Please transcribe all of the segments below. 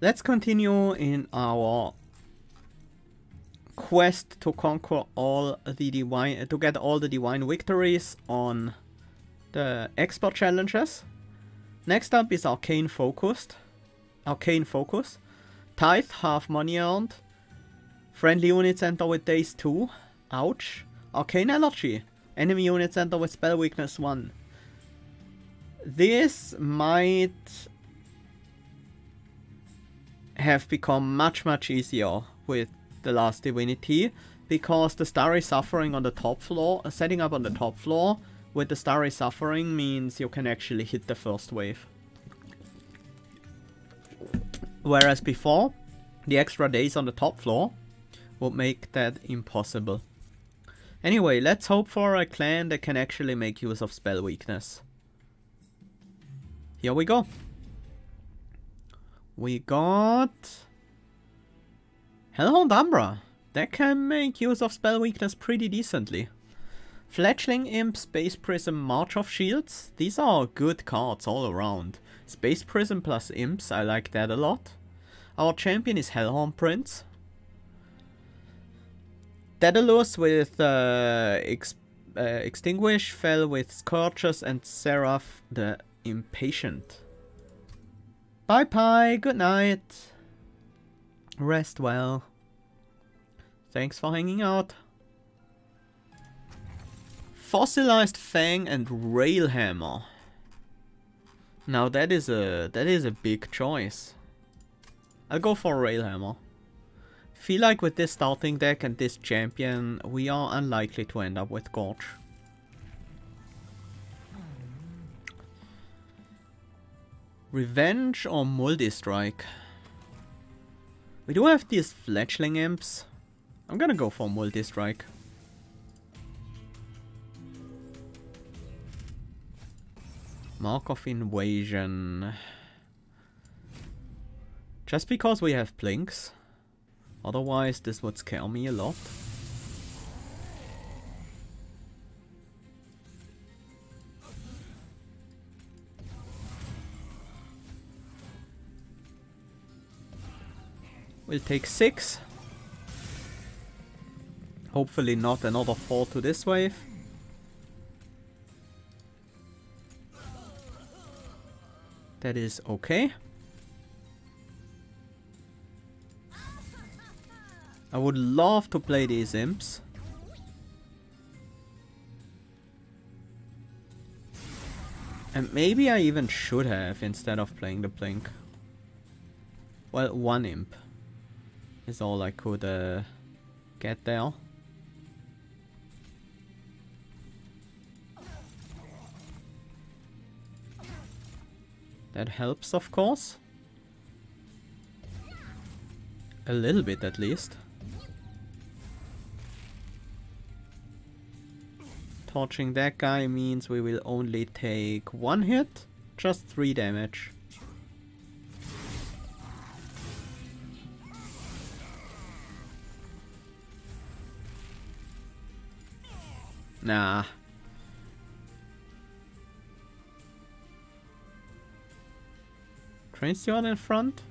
Let's continue in our quest to conquer all the divine, to get all the divine victories on the expert challenges. Next up is Arcane Focus. Tithe, half money earned. Friendly units enter with days 2. Ouch. Arcane Allergy. Enemy units enter with spell weakness 1. This might have become much easier with the Last Divinity, because the Starry Suffering on the top floor, setting up on the top floor with the Starry Suffering means you can actually hit the first wave. Whereas before, the extra days on the top floor would make that impossible. Anyway, let's hope for a clan that can actually make use of spell weakness. Here we go. We got Hellhorned Umbra. That can make use of spell weakness pretty decently. Fledgling Imp, Space Prism, March of Shields. These are good cards all around. Space Prism plus Imps, I like that a lot. Our champion is Hellhorned Prince. Daedalus with Extinguish fell with Scourges, and Seraph the Impatient. Bye bye, good night. Rest well. Thanks for hanging out. Fossilized Fang and Railhammer. Now that is a big choice. I'll go for Railhammer. Feel like with this starting deck and this champion, we are unlikely to end up with Gorge. Revenge or Multi-Strike? We do have these Fledgling Imps. I'm gonna go for Multi-Strike. Mark of Invasion. Just because we have Blinks. Otherwise this would scare me a lot. We'll take 6. Hopefully not another 4 to this wave. That is okay. I would love to play these imps. And maybe I even should have instead of playing the Blink. Well, one imp is all I could get there. That helps, of course. A little bit at least. Torching that guy means we will only take 1 hit, just 3 damage. Nah. Train steward in front.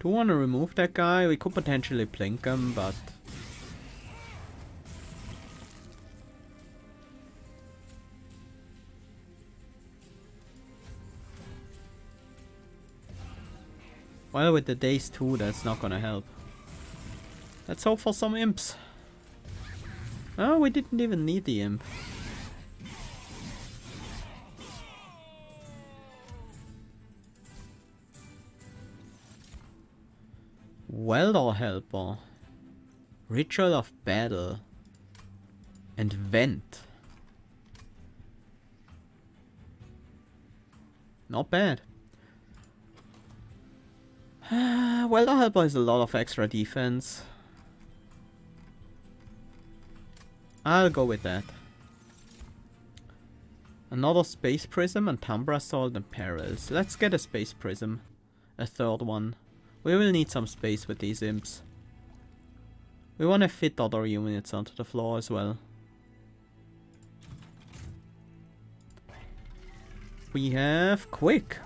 Do want to remove that guy? We could potentially blink him, but well, with the days 2, that's not gonna help. Let's hope for some imps. Oh, we didn't even need the imp. Welder Helper. Ritual of Battle. And Vent. Not bad. Welder Helper is a lot of extra defense. I'll go with that. Another Space Prism and Umbra Assault and Perils. Let's get a Space Prism. A third one. We will need some space with these imps. We want to fit other units onto the floor as well. We have Quick.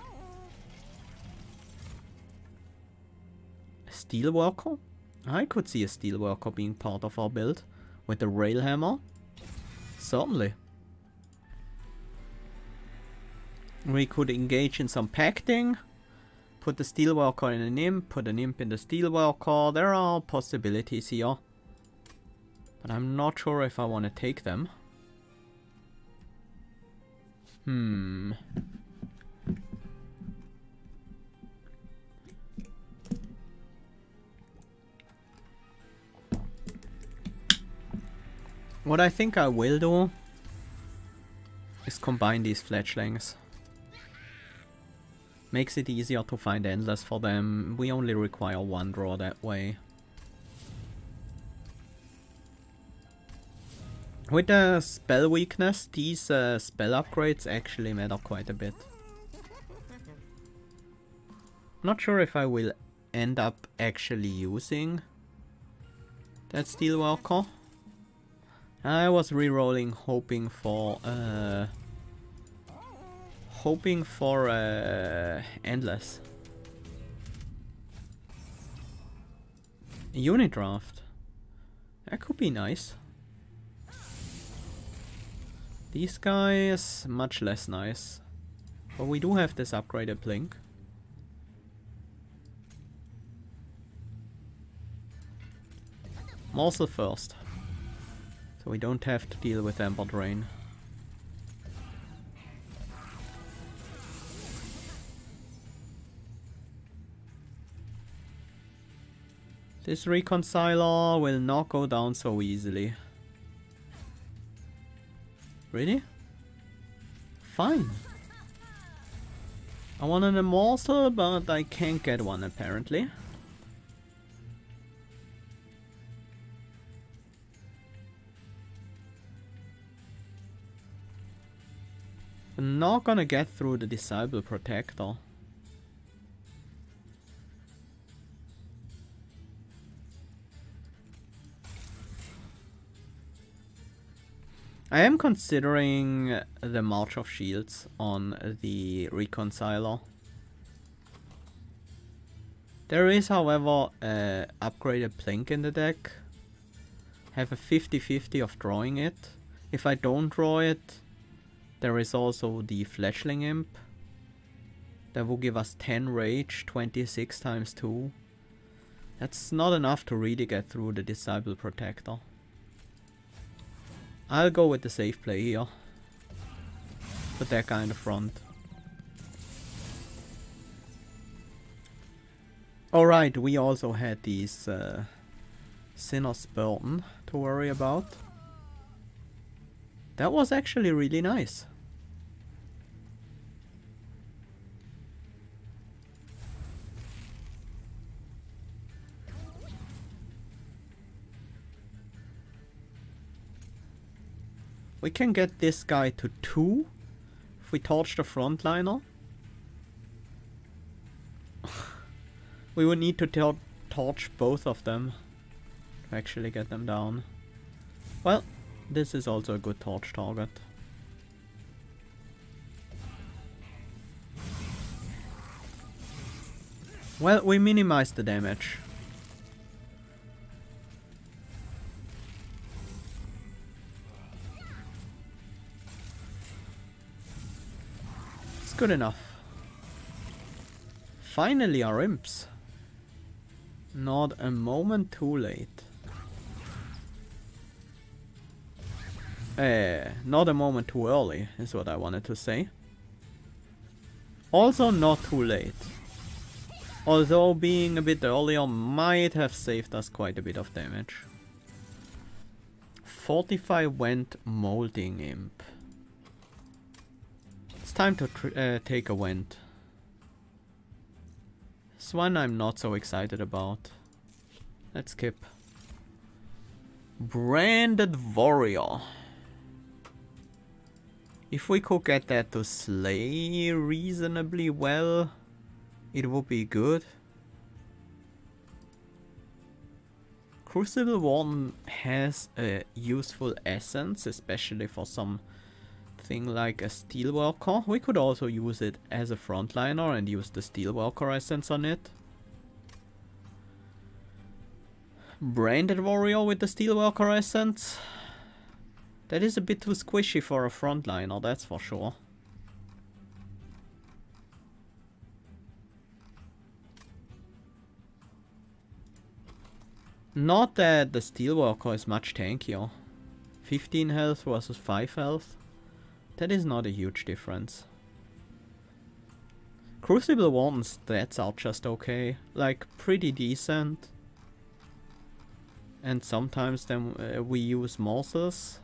Steelworker? I could see a Steelworker being part of our build. With the Railhammer? Certainly. We could engage in some pacting. Put the Steelworker in an Imp. Put an Imp in the Steelworker. There are possibilities here. But I'm not sure if I want to take them. What I think I will do is combine these fledglings. Makes it easier to find endless for them. We only require one draw that way. With the spell weakness, these spell upgrades actually matter quite a bit. Not sure if I will end up actually using that Steelworker. I was re-rolling hoping for endless. Unit draft. That could be nice. These guys, much less nice. But we do have this upgraded Blink. Morsel first. So we don't have to deal with Amber Drain. This Reconciler will not go down so easily. Really? Fine. I want an Immortal, but I can't get one apparently. I'm not gonna get through the Disciple Protector. I am considering the March of Shields on the Reconciler. There is, however, a upgraded Blink in the deck. Have a 50-50 of drawing it. If I don't draw it, there is also the Fledgling Imp. That will give us 10 Rage, 26 times 2. That's not enough to really get through the Disciple Protector. I'll go with the safe play here. Put that guy in the front. Alright, we also had these Sinner's Burden to worry about. That was actually really nice. We can get this guy to 2 if we torch the frontliner. We would need to torch both of them to actually get them down. Well, this is also a good torch target. Well, we minimized the damage. It's good enough. Finally our imps. Not a moment too late. Not a moment too early is what I wanted to say. Also not too late. Although being a bit earlier might have saved us quite a bit of damage. 45 went Molding Imp. It's time to take a Went. This one I'm not so excited about. Let's skip. Branded Warrior. If we could get that to slay reasonably well, it would be good. Crucible Warden has a useful essence, especially for some thing like a Steelwalker. We could also use it as a frontliner and use the Steelwalker essence on it. Branded Warrior with the Steelwalker essence. That is a bit too squishy for a frontliner, that's for sure. Not that the Steelwalker is much tankier. 15 health versus 5 health. That is not a huge difference. Crucible Warden's stats are just okay. Like, pretty decent. And sometimes then we use Morses.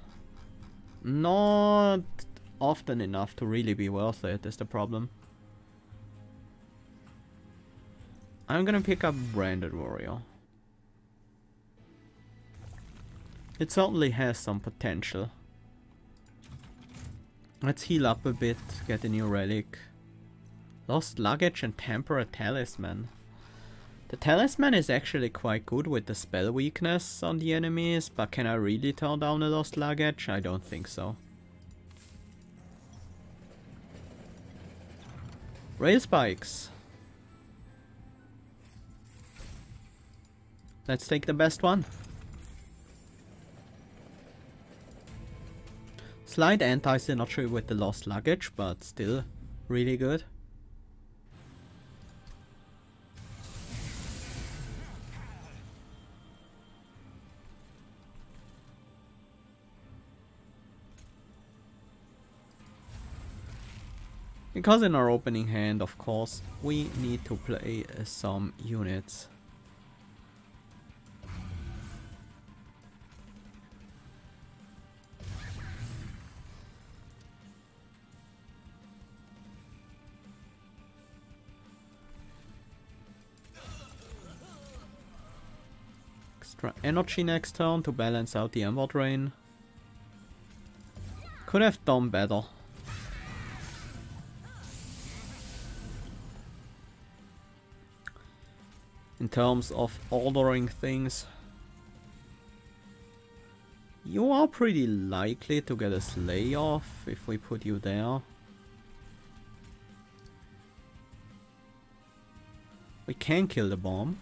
Not often enough to really be worth it is the problem. I'm gonna pick up Branded Warrior. It certainly has some potential. Let's heal up a bit, get a new relic. Lost Luggage and Temperate Talisman. The Talisman is actually quite good with the spell weakness on the enemies, but can I really turn down a Lost Luggage? I don't think so. Rail Spikes. Let's take the best one. Slight anti-synergy with the Lost Luggage, but still really good. Because in our opening hand, of course, we need to play some units. Extra energy next turn to balance out the Ember Drain. Could have done better. In terms of ordering things, you are pretty likely to get a Slay off if we put you there. We can kill the bomb.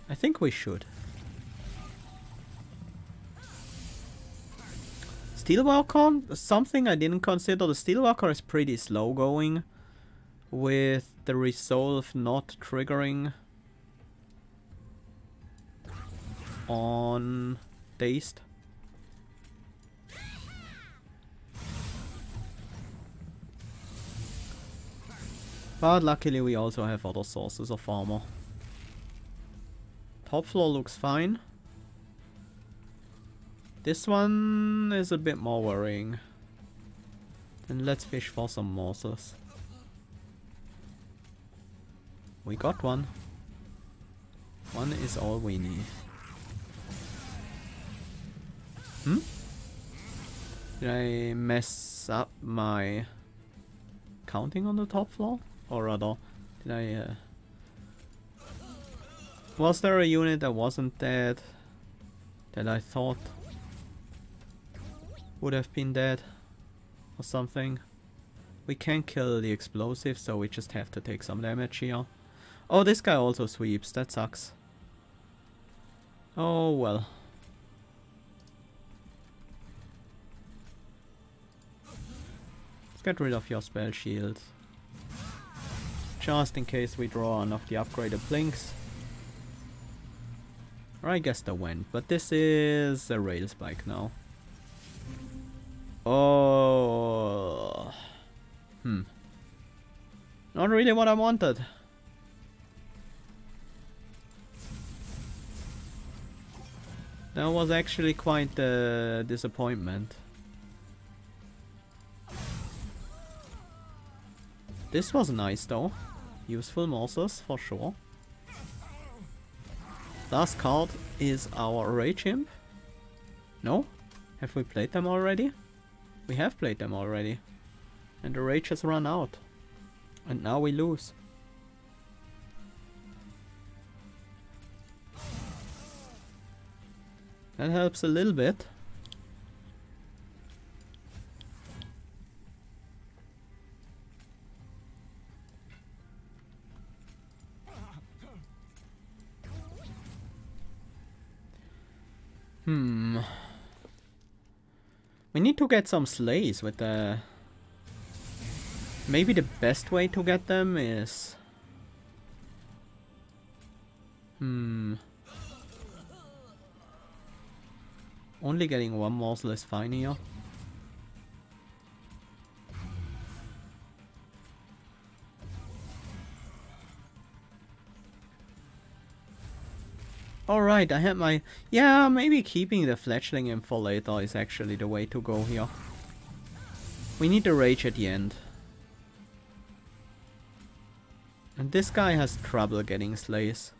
I think we should. Steelwalker, something I didn't consider. The Steelwalker is pretty slow going, with the resolve not triggering on Dazed. But luckily we also have other sources of armor. Top floor looks fine. This one is a bit more worrying. Then let's fish for some morsels. We got one. One is all we need. Did I mess up my counting on the top floor? Or rather, did I... Was there a unit that wasn't dead that I thought would have been dead or something? We can kill the explosive, so we just have to take some damage here. Oh, this guy also sweeps. That sucks. Oh well. Let's get rid of your spell shield. Just in case we draw one of the upgraded blinks. Or I guess the went, but this is a rail spike now. Oh. Not really what I wanted. That was actually quite a disappointment. This was nice though. Useful morsels for sure. Last card is our Rage Imp. No? Have we played them already? We have played them already. And the Rage has run out. And now we lose. That helps a little bit. We need to get some slays with the... Maybe the best way to get them is... Only getting one morsel is fine here. Alright, I had my... Yeah, maybe keeping the fledgling in for later is actually the way to go here. We need the rage at the end. And this guy has trouble getting slays.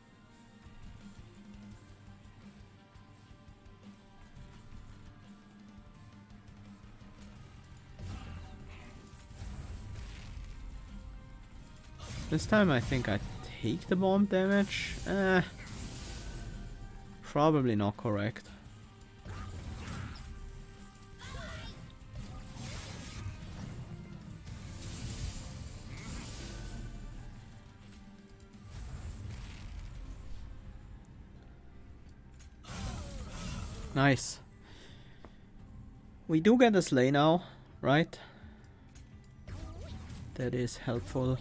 This time I think I take the bomb damage. Probably not correct. Nice. We do get a slay now, right? That is helpful.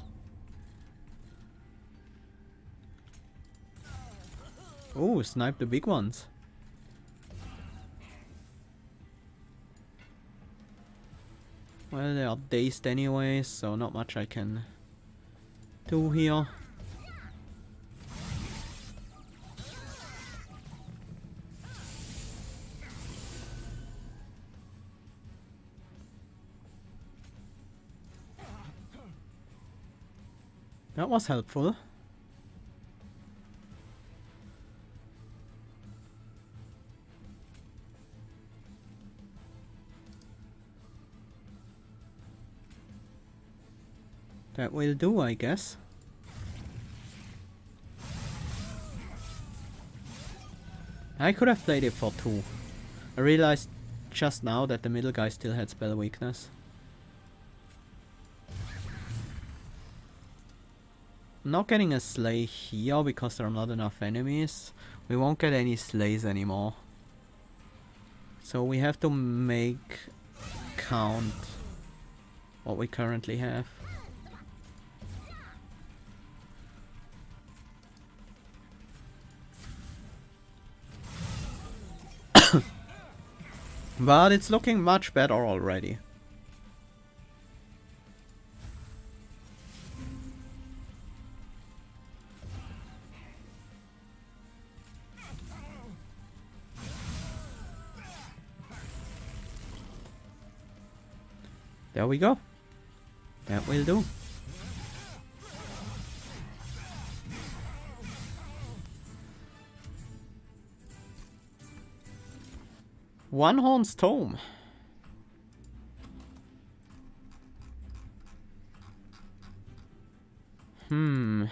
Oh, snipe the big ones. Well, they are dazed anyway, so not much I can do here. That was helpful. That will do, I guess. I could have played it for 2. I realized just now that the middle guy still had spell weakness. I'm not getting a slay here because there are not enough enemies. We won't get any slays anymore. So we have to make count what we currently have. But it's looking much better already. There we go. That will do. Hellhorned's Tome. Do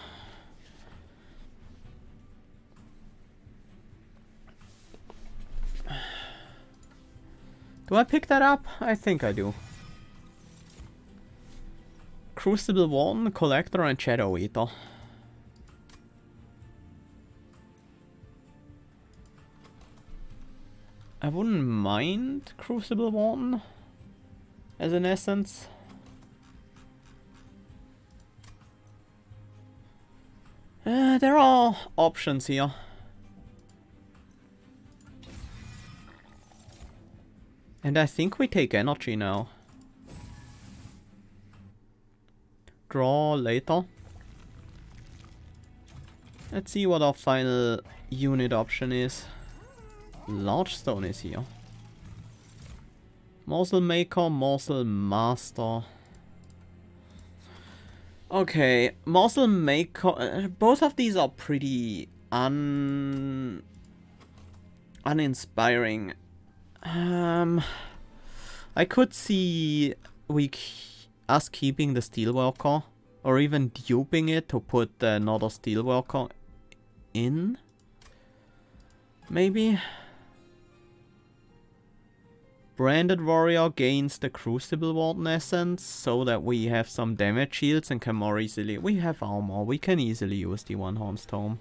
I pick that up? I think I do. Crucible 1, Collector and Shadow Eater. I wouldn't mind Crucible 1 as an essence. There are options here. And I think we take energy now. Draw later. Let's see what our final unit option is. Large stone is here. Morsel Maker, Morsel Master. Okay, Morsel Maker. Both of these are pretty uninspiring. I could see us keeping the Steelworker, or even duping it to put another Steelworker in. Maybe. Branded Warrior gains the Crucible Warden essence so that we have some damage shields and can more easily... We have armor, we can easily use the Hellhorned's Tome.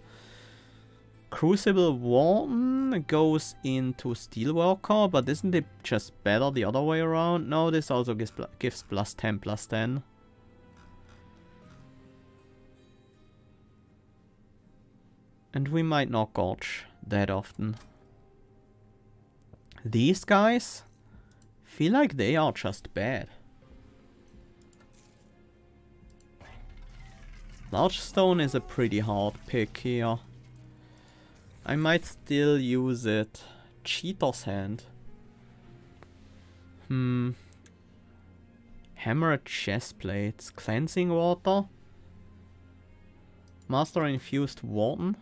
Crucible Warden goes into Steelworker, but isn't it just better the other way around? No, this also gives plus 10, plus 10. And we might not gorge that often. These guys feel like they are just bad. Large Stone is a pretty hard pick here. I might still use it. Cheater's Hand. Hammered Chest Plates. Cleansing Water. Master Infused Warden.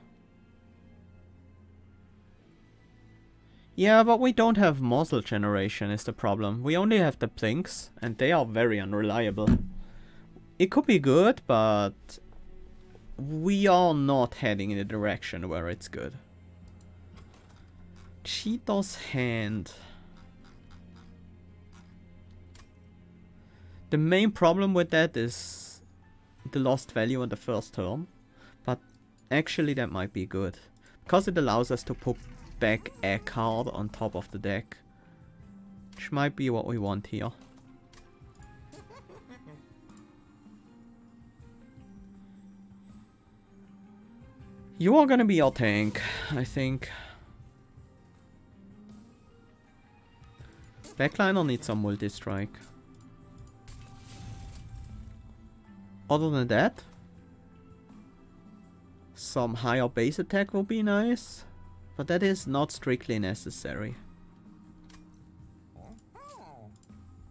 Yeah, but we don't have muzzle generation is the problem. We only have the plinks, and they are very unreliable. It could be good, but we are not heading in a direction where it's good. Cheater's Hand. The main problem with that is the lost value on the first turn, but actually that might be good, because it allows us to put back a card on top of the deck, which might be what we want here. You are gonna be our tank, I think. Backliner needs some multi-strike. Other than that, some higher base attack will be nice, but that is not strictly necessary.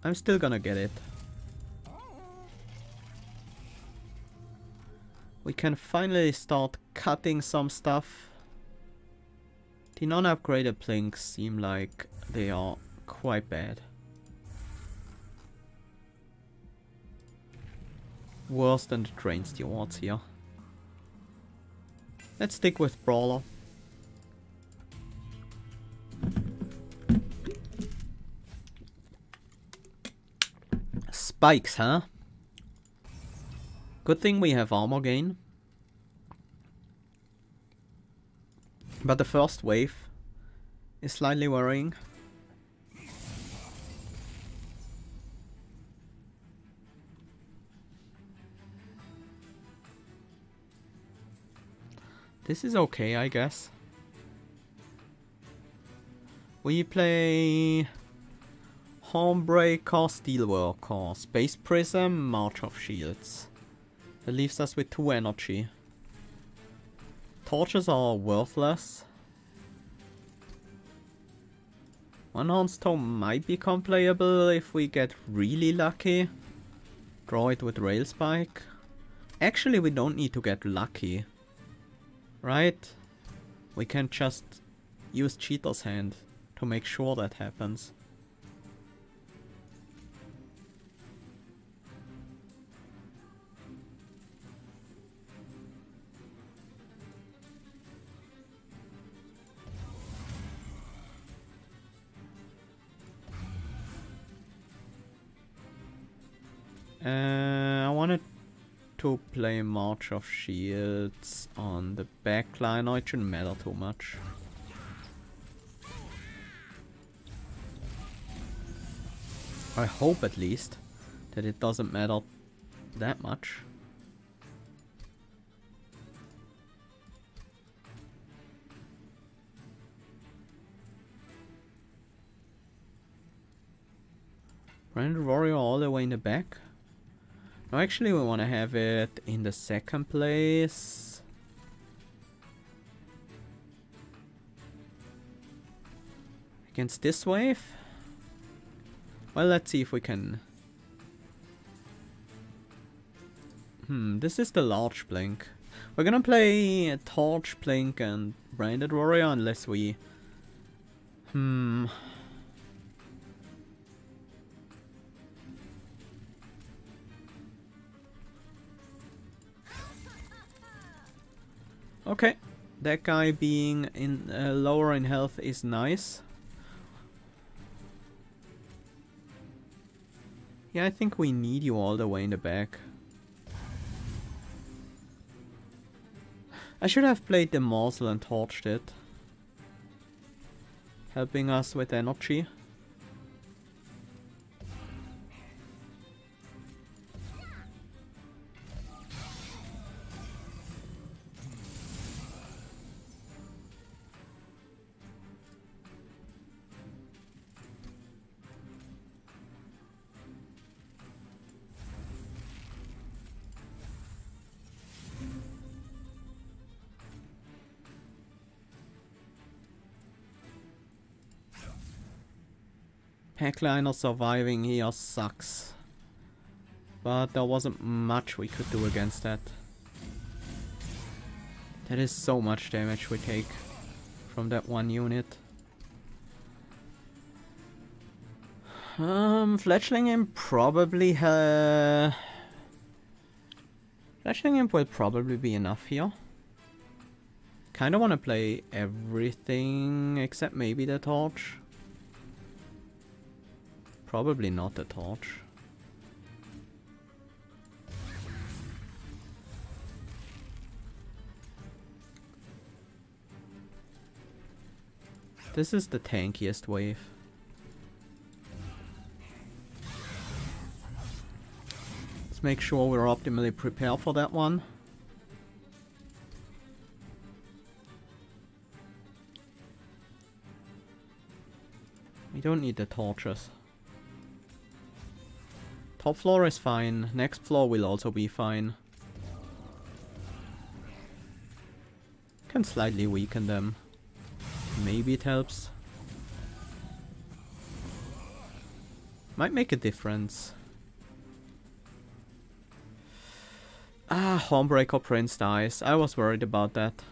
I'm still gonna get it. We can finally start cutting some stuff. The non-upgraded plinks seem like they are quite bad. Worse than the Drain Stewards here. Let's stick with Brawler. Spikes, huh? Good thing we have armor gain. But the first wave is slightly worrying. This is okay, I guess. We play Hornbreaker, Steelworker, Space Prism, March of Shields. That leaves us with 2 energy. Torches are worthless. One Hornstone might become playable if we get really lucky. Draw it with Rail Spike. Actually, we don't need to get lucky. Right? We can just use Cheater's Hand to make sure that happens. I wanted to play March of Shields on the backline. No, it shouldn't matter too much. I hope at least that it doesn't matter that much. Branded Warrior all the way in the back. No, actually we want to have it in the second place. Against this wave? Well, let's see if we can... this is the large blink. We're gonna play a Torch, Blink and Branded Warrior unless we... Okay, that guy being in lower in health is nice. Yeah, I think we need you all the way in the back. I should have played the morsel and torched it. Helping us with energy. Packliner surviving here sucks. But there wasn't much we could do against that. That is so much damage we take from that one unit. Fledgling Imp probably Fledgling Imp will probably be enough here. Kinda wanna play everything except maybe the torch. Probably not the torch. This is the tankiest wave. Let's make sure we're optimally prepared for that one. We don't need the torches. Top floor is fine. Next floor will also be fine. Can slightly weaken them. Maybe it helps. Might make a difference. Ah, Hornbreaker Prince dies. I was worried about that.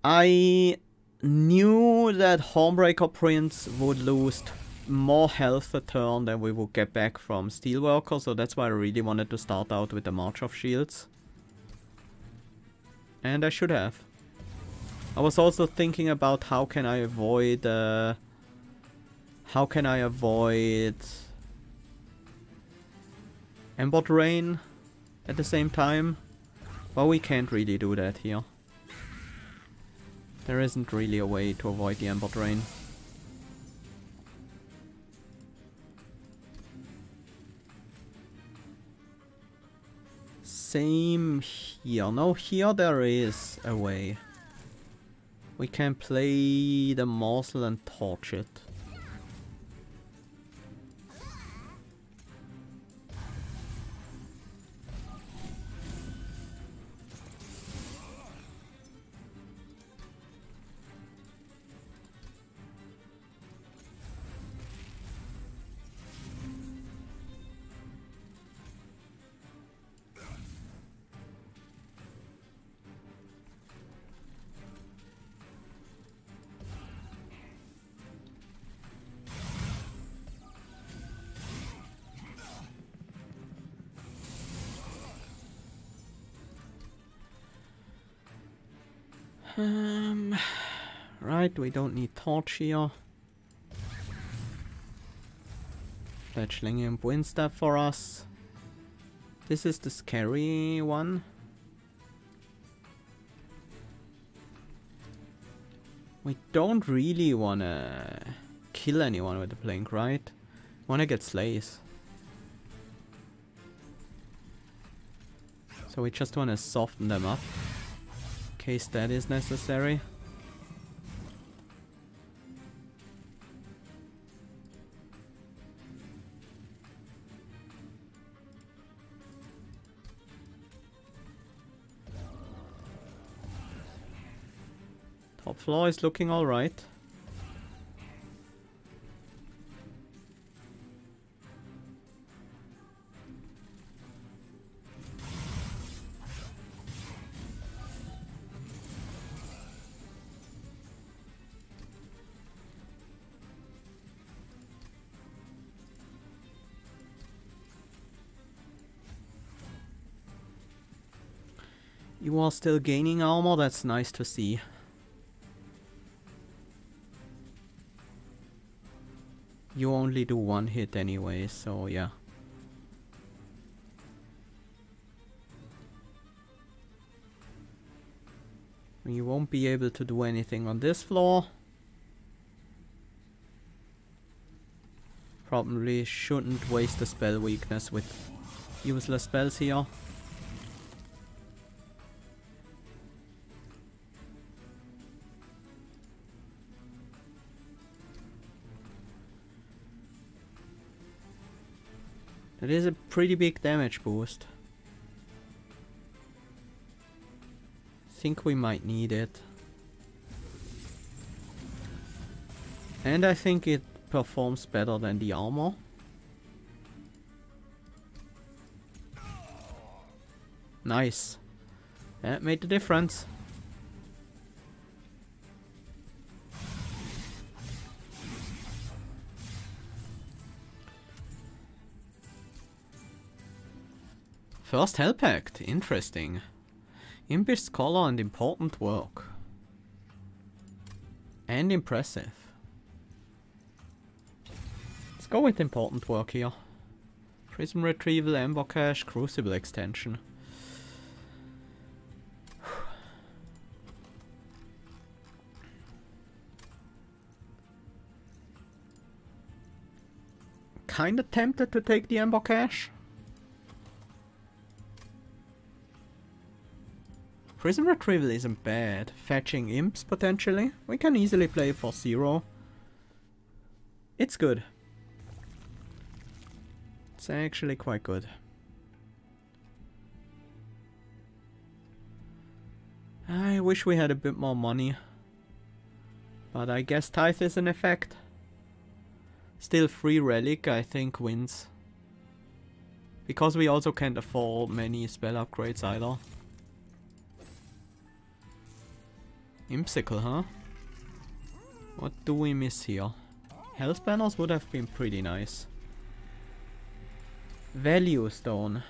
I knew that Hornbreaker Prince would lose more health a turn than we would get back from Steelworker, so that's why I really wanted to start out with the March of Shields. And I should have. I was also thinking about how can I avoid Ember Drain at the same time, but we can't really do that here. There isn't really a way to avoid the Ember Drain. Same here. No, here there is a way. We can play the morsel and torch it. Right, we don't need torch here. Fledgling Imp wins that for us. This is the scary one. We don't really wanna kill anyone with the blink, right? Wanna get slays. So we just wanna soften them up. In case that is necessary. Top floor is looking alright. You are still gaining armor, that's nice to see. You only do one hit anyway, so yeah. We won't be able to do anything on this floor. Probably shouldn't waste the spell weakness with useless spells here. That is a pretty big damage boost. Think we might need it. And I think it performs better than the armor. Nice. That made the difference. First Hell Pact, interesting. Impish Scholar and important work. And impressive. Let's go with important work here. Prism Retrieval, Ember Cache, Crucible Extension. Kinda tempted to take the Ember Cache. Prism Retrieval isn't bad. Fetching imps, potentially. We can easily play for 0. It's good. It's actually quite good. I wish we had a bit more money. But I guess Tithe is an effect. Still, free relic, I think, wins. Because we also can't afford many spell upgrades either. Impsicle, huh? What do we miss here? Health banners would have been pretty nice. Value Stone.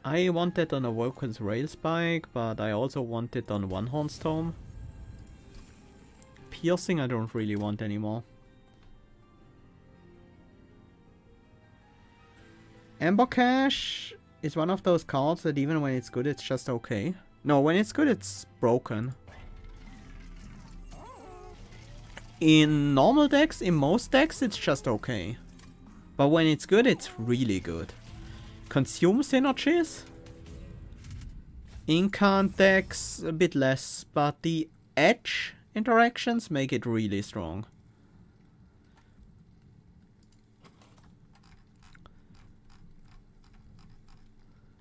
I want it on Awoken's Rail Spike, but I also want it on One Horn's Tome. Piercing I don't really want anymore. Ember Cache is one of those cards that even when it's good, it's just okay. No, when it's good, it's broken. In normal decks, in most decks, it's just okay. But when it's good, it's really good. Consume synergies. Incant decks, a bit less, but the edge interactions make it really strong.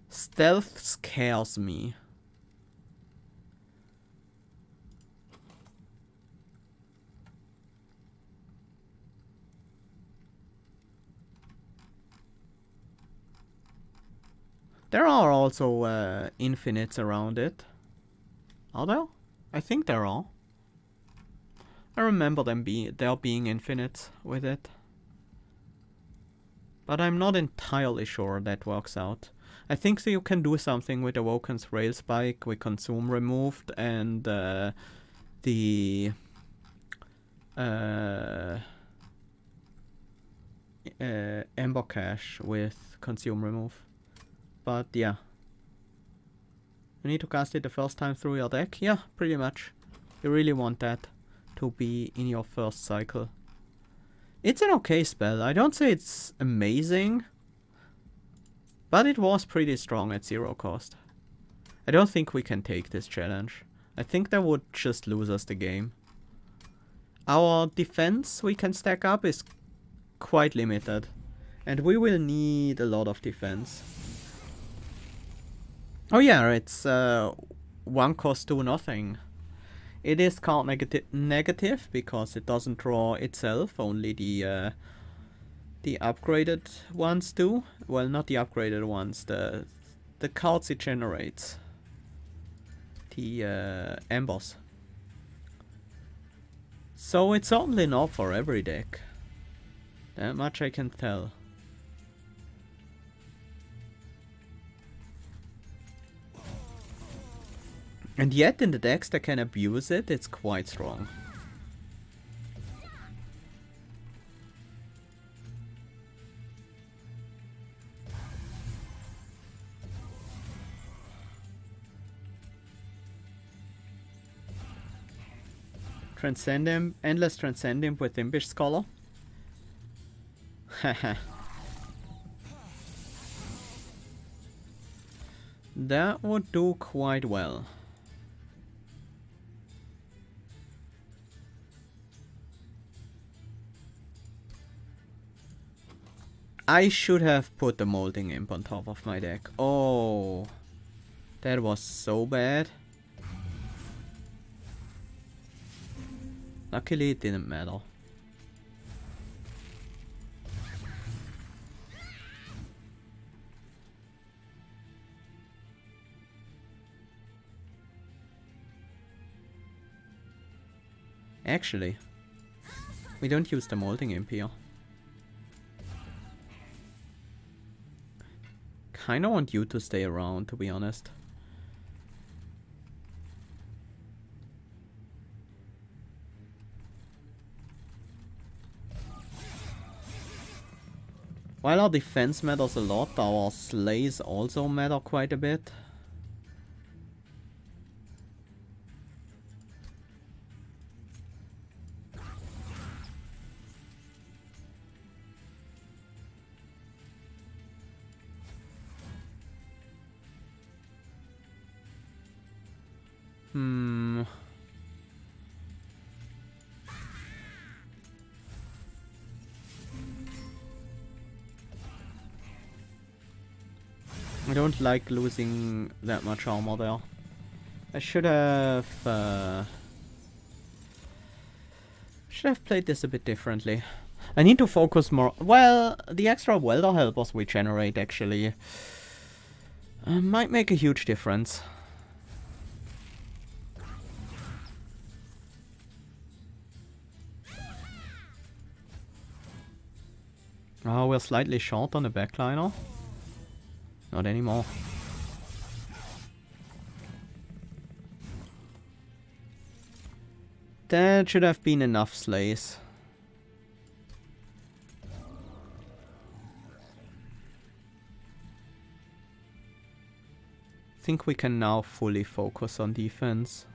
Stealth scares me. There are also infinites around it. Are there? I think there are. I remember there being infinites with it. But I'm not entirely sure that works out. I think so you can do something with Awoken's Rail Spike with Consume removed and the Ember Cache with Consume remove. But yeah. You need to cast it the first time through your deck? Yeah, pretty much. You really want that to be in your first cycle. It's an okay spell. I don't say it's amazing. But it was pretty strong at 0 cost. I don't think we can take this challenge. I think that would just lose us the game. Our defense we can stack up is quite limited. And we will need a lot of defense. Oh yeah, it's 1 cost 2 nothing. It is card negative because it doesn't draw itself, only the upgraded ones do. Well, not the upgraded ones, the cards it generates. The embers. So it's certainly not for every deck. That much I can tell. And yet in the decks that can abuse it, it's quite strong. Transcendent, Endless Transcendent with Impish Scholar. Haha. That would do quite well. I should have put the Molding Imp on top of my deck. Oh, that was so bad. Luckily it didn't matter. Actually, we don't use the Molding Imp here. Kinda want you to stay around, to be honest. While our defense matters a lot, our slays also matter quite a bit. I don't like losing that much armor there. I should have played this a bit differently. I need to focus more. Well, the extra welder helpers we generate actually might make a huge difference. Oh, we're slightly short on the backliner. Not anymore. That should have been enough slays. I think we can now fully focus on defense.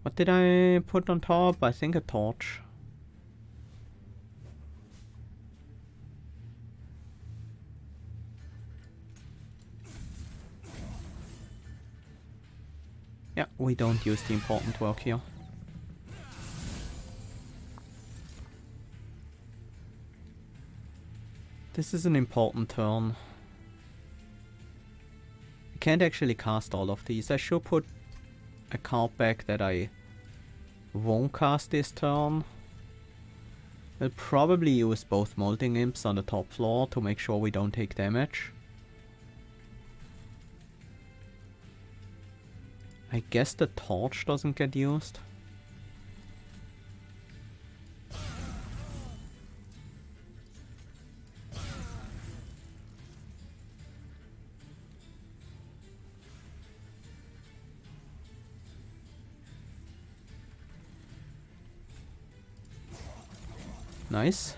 What did I put on top? I think a torch. Yeah, we don't use the important work here. This is an important turn. I can't actually cast all of these. I should put a card back that I won't cast this turn. We'll probably use both Molding Imps on the top floor to make sure we don't take damage. I guess the torch doesn't get used. Nice.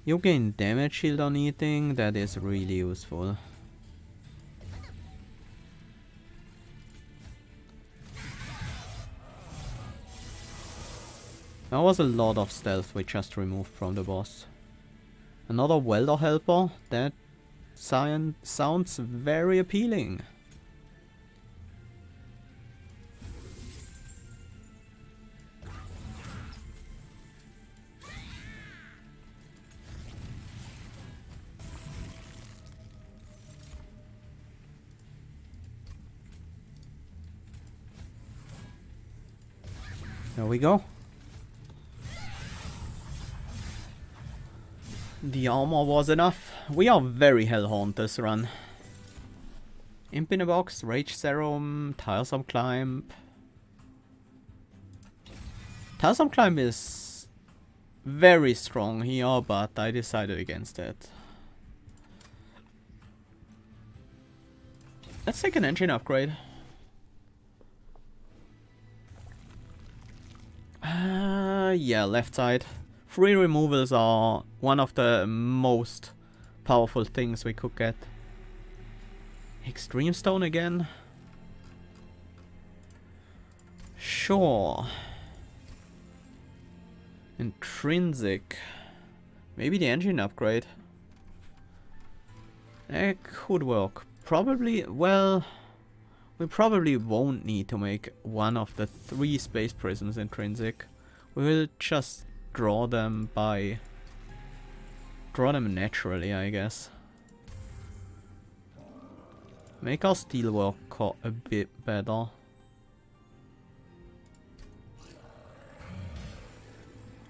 You gain damage shield on eating, that is really useful. That was a lot of stealth we just removed from the boss. Another welder helper? That sounds very appealing. There we go. The armor was enough. We are very Hellhorned this run. Imp in a box, Rage Serum, Tiresome Climb. Tiresome Climb is very strong here, but I decided against it. Let's take an engine upgrade. Yeah, left side. Free removals are one of the most powerful things we could get. Extreme Stone again? Sure. Intrinsic. Maybe the engine upgrade. That could work. Probably, well, we probably won't need to make one of the 3 space prisms intrinsic. We will just draw them naturally, I guess. Make our steel work a bit better.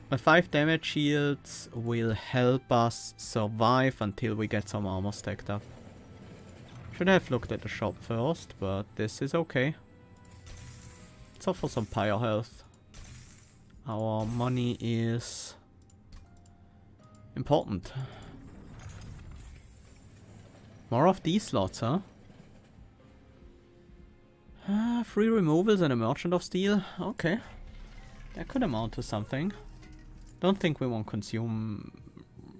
My 5 damage shields will help us survive until we get some armor stacked up. Should have looked at the shop first, but this is okay. Let's offer some pyre health. Our money is important. More of these slots, huh? Free removals and a merchant of steel. Okay. That could amount to something. Don't think we won't consume.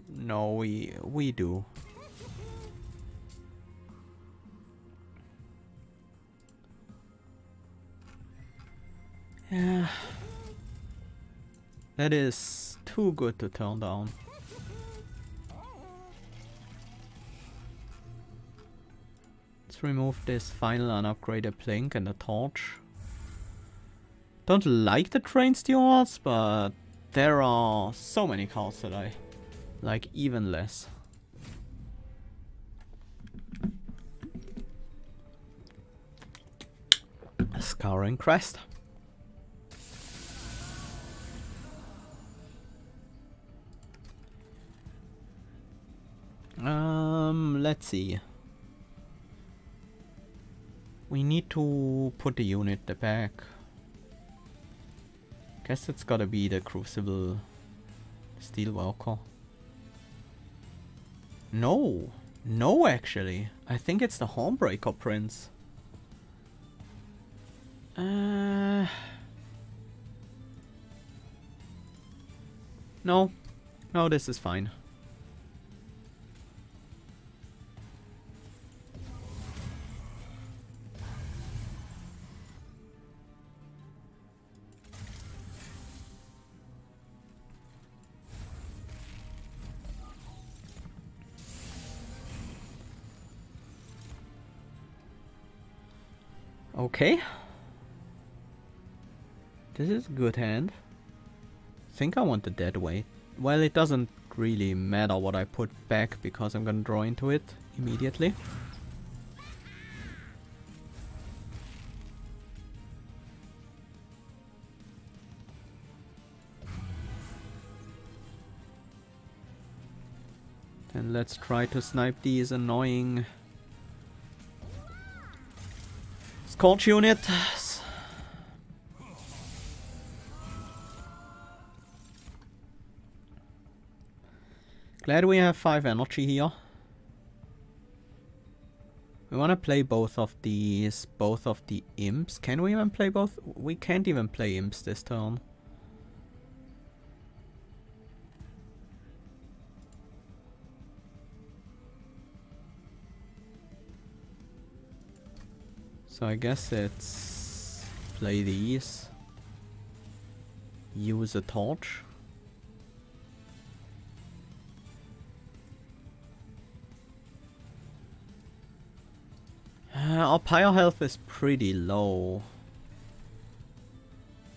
No, we do. Yeah. That is too good to turn down. Let's remove this final unupgraded Plink and the torch. Don't like the train stewards, but there are so many cards that I like even less. A Scouring Crest. Let's see. We need to put the unit back. Guess it's gotta be the Crucible Steelworker. No! No, actually. I think it's the Hornbreaker Prince. No. No, this is fine. Okay. This is a good hand. I think I want the dead weight. Well, it doesn't really matter what I put back because I'm gonna draw into it immediately. Then let's try to snipe these annoying Scorch units. Glad we have 5 energy here. We want to play both of these, both of the imps. Can we even play both? We can't even play imps this turn. So I guess it's play these. Use a torch. Our pyre health is pretty low.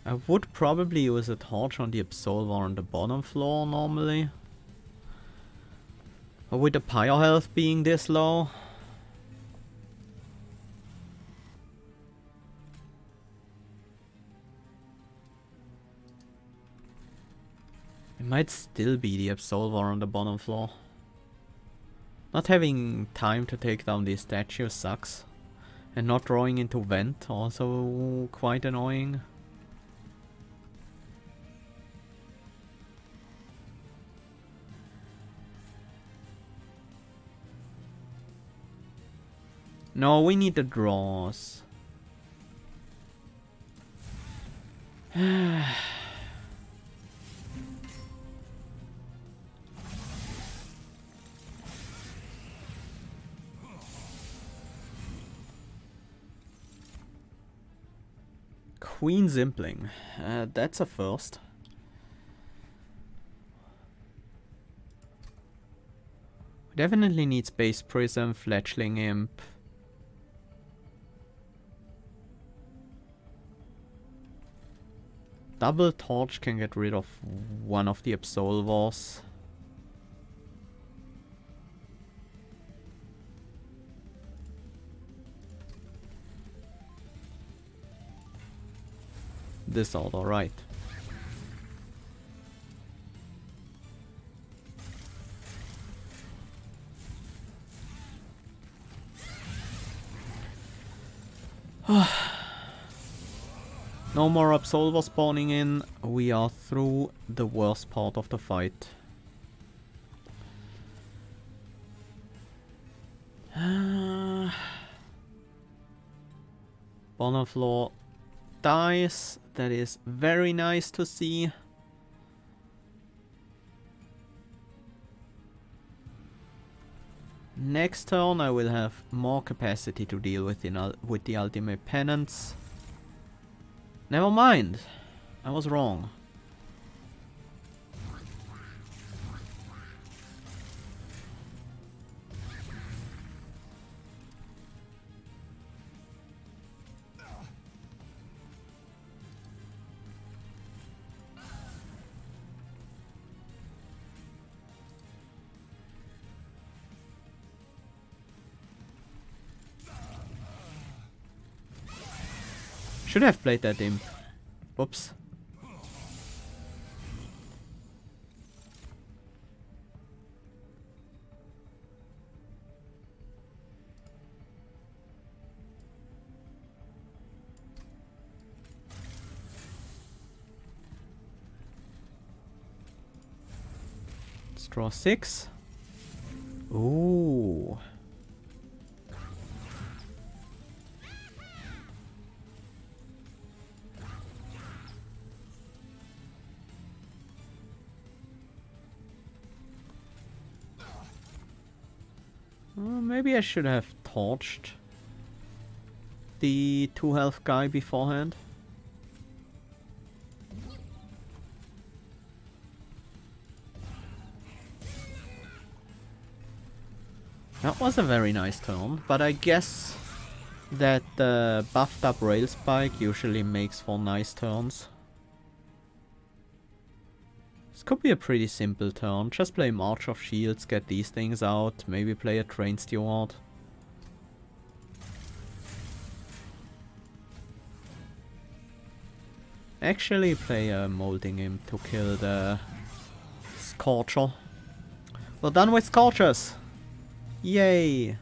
I would probably use a torch on the Absolver on the bottom floor normally. But with the pyre health being this low, it might still be the Absolver on the bottom floor. Not having time to take down these statues sucks. And not drawing into vent also quite annoying. No, we need the draws. Queen Zimpling. That's a first. Definitely need Space Prism, Fledgling Imp. Double Torch can get rid of one of the Absolvers. This out, alright. No more Absolver spawning in. We are through the worst part of the fight. Bottom floor dies. That is very nice to see. Next turn I will have more capacity to deal with the ultimate penance. Never mind. I was wrong. Should have played that imp. Whoops. Let's draw 6. Ooh. Maybe I should have torched the 2 health guy beforehand. That was a very nice turn, but I guess that the buffed up rail spike usually makes for nice turns. This could be a pretty simple turn. Just play March of Shields, get these things out, maybe play a Train Steward. Actually play a Molding Imp to kill the Scorcher. We're done with Scorchers! Yay!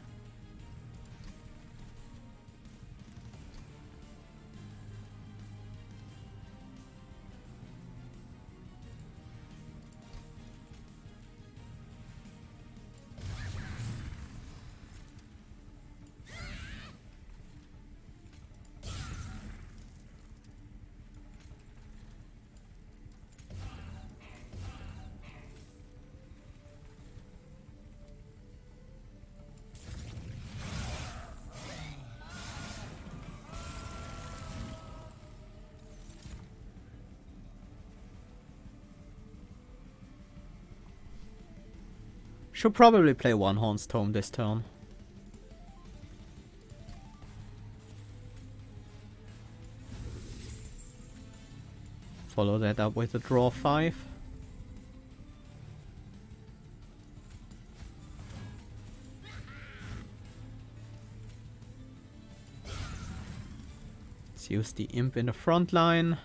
Should probably play One Horn's Tome this turn. Follow that up with a draw 5. Let's use the Imp in the front line.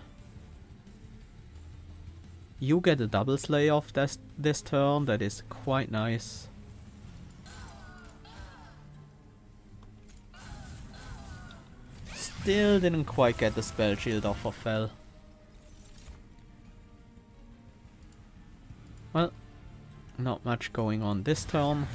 You get a double slay off this turn, that is quite nice. Still didn't quite get the spell shield off of Fel. Well, not much going on this turn.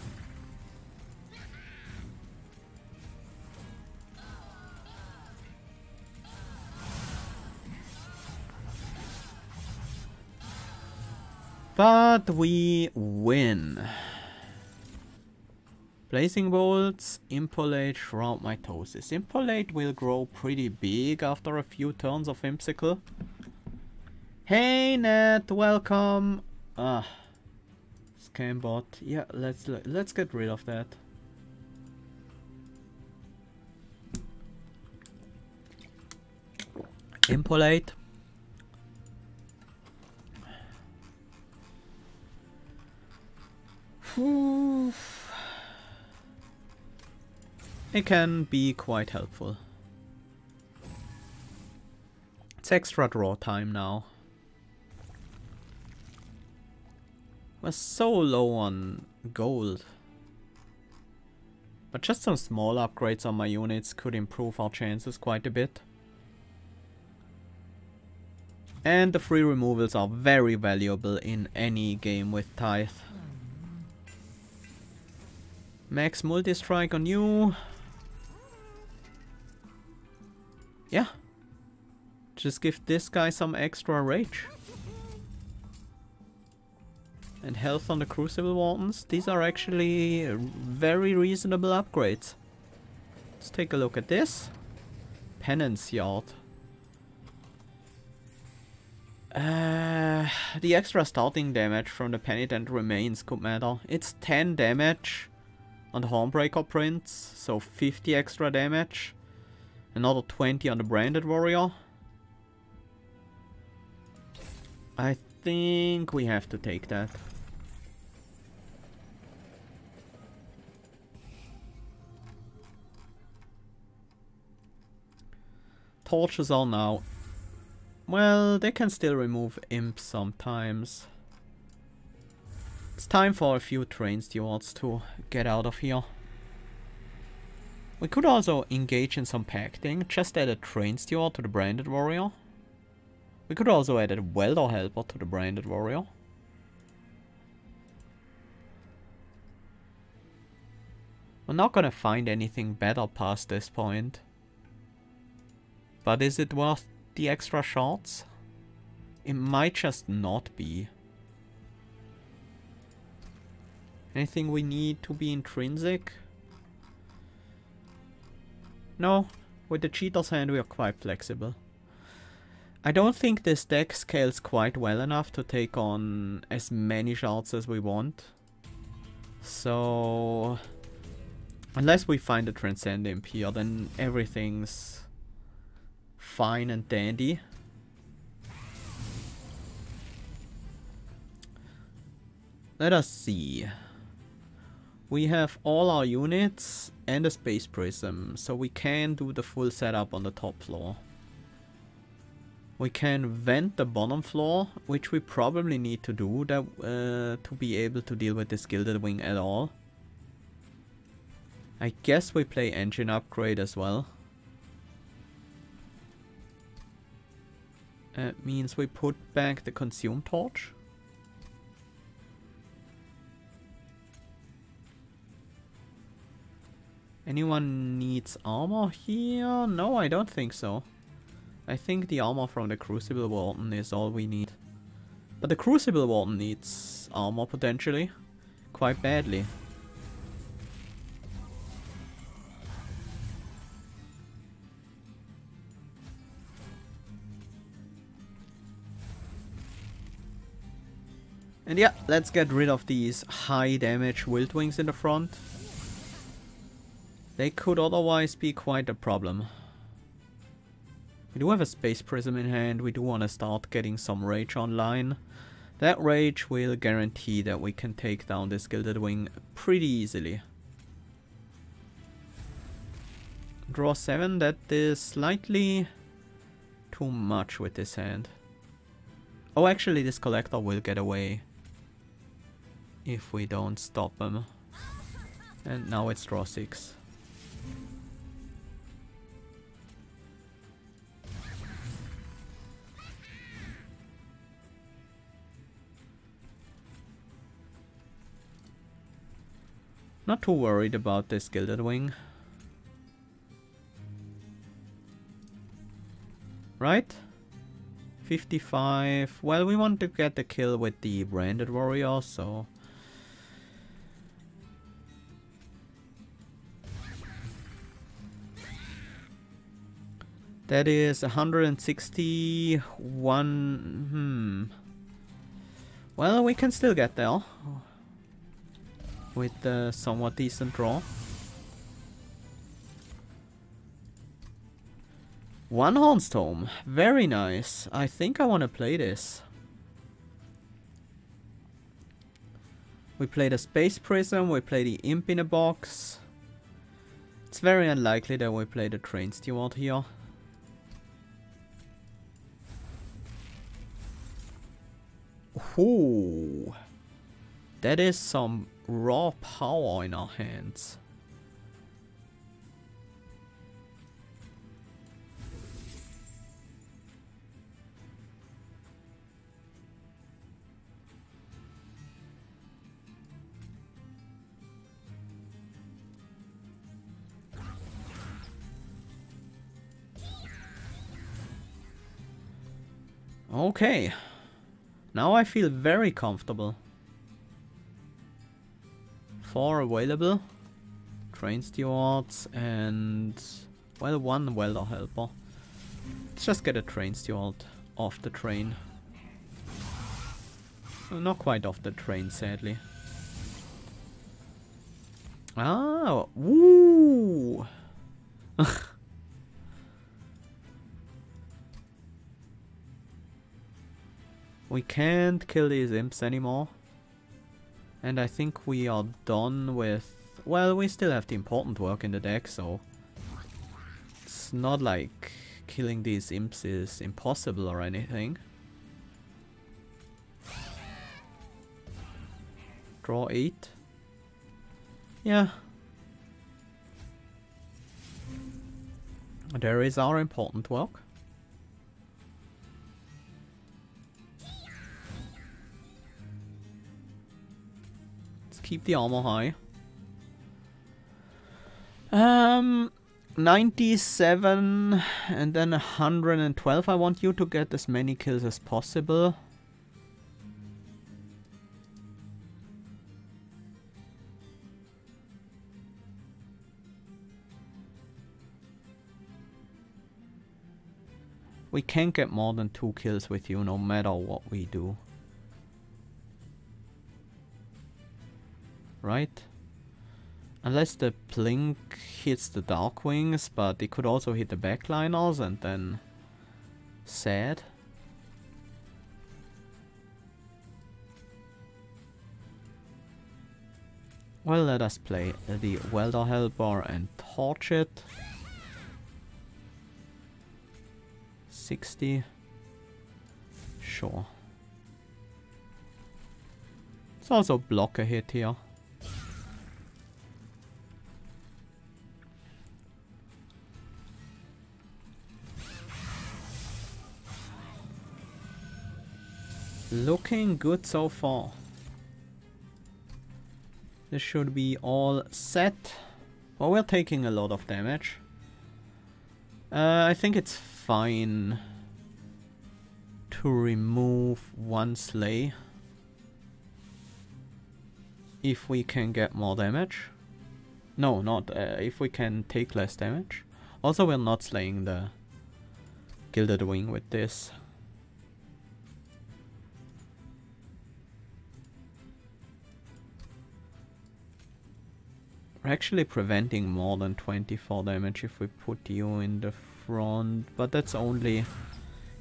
But we win. Blazing Bolts, Impolate, Shroud Mitosis. Impolate will grow pretty big after a few turns of Whimsical. Hey Nat, welcome! Scambot. Yeah, let's get rid of that. Impolate. It can be quite helpful. It's extra draw time now. We're so low on gold. But just some small upgrades on my units could improve our chances quite a bit. And the free removals are very valuable in any game with Tithe. Max multi-strike on you. Yeah. Just give this guy some extra rage. And health on the Crucible Wardens. These are actually very reasonable upgrades. Let's take a look at this. Penance Yard. The extra starting damage from the Penitent Remains could matter. It's 10 damage on the Hornbreaker Prince, so 50 extra damage. Another 20 on the Branded Warrior. I think we have to take that. Torches are now... Well, they can still remove imps sometimes. It's time for a few train stewards to get out of here. We could also engage in some pacting, just add a train steward to the Branded Warrior. We could also add a welder helper to the Branded Warrior. We're not gonna find anything better past this point. But is it worth the extra shards? It might just not be. Anything we need to be intrinsic? No, with the Cheater's Hand we are quite flexible. I don't think this deck scales quite well enough to take on as many shards as we want. So... unless we find a Transcend Imp here, then everything's fine and dandy. Let us see. We have all our units and a Space Prism, so we can do the full setup on the top floor. We can vent the bottom floor, which we probably need to do that, to be able to deal with this Gilded Wing at all. I guess we play Engine Upgrade as well. That means we put back the Consume Torch. Anyone needs armor here? No, I don't think so. I think the armor from the Crucible Warden is all we need. But the Crucible Warden needs armor potentially. Quite badly. And yeah, let's get rid of these high damage Wild Wings in the front. They could otherwise be quite a problem. We do have a Space Prism in hand, we do want to start getting some rage online. That rage will guarantee that we can take down this Gilded Wing pretty easily. Draw 7, that is slightly too much with this hand. Oh, actually this Collector will get away if we don't stop him. And now it's draw 6. Not too worried about this Gilded Wing. Right? 55. Well, we want to get the kill with the Branded Warrior, so... That is 161. Well, we can still get there with a somewhat decent draw. One Hornstone, very nice. I think I want to play this. We play the Space Prism, we play the Imp in a Box. It's very unlikely that we play the Train Steward here. Ooh, that is some raw power in our hands. Okay. Now I feel very comfortable. 4 available. Train Stewards and... well, 1 Welder Helper. Let's just get a Train Steward off the train. Not quite off the train, sadly. Ah, woo! We can't kill these imps anymore. And I think we are done with... well, we still have the important work in the deck, so... it's not like killing these imps is impossible or anything. Draw 8. Yeah. There is our important work. Keep the armor high. 97 and then 112. I want you to get as many kills as possible. We can't get more than 2 kills with you no matter what we do. Right? Unless the Blink hits the Dark Wings, but it could also hit the backliners and then... sad. Well, let us play the Welder Helper and torch it. 60. Sure. Let's also block a hit here. Looking good so far. This should be all set. Well, we're taking a lot of damage. I think it's fine to remove 1 Slay. If we can get more damage. No, not if we can take less damage. Also, we're not slaying the Gilded Wing with this. We're actually preventing more than 24 damage if we put you in the front, but that's only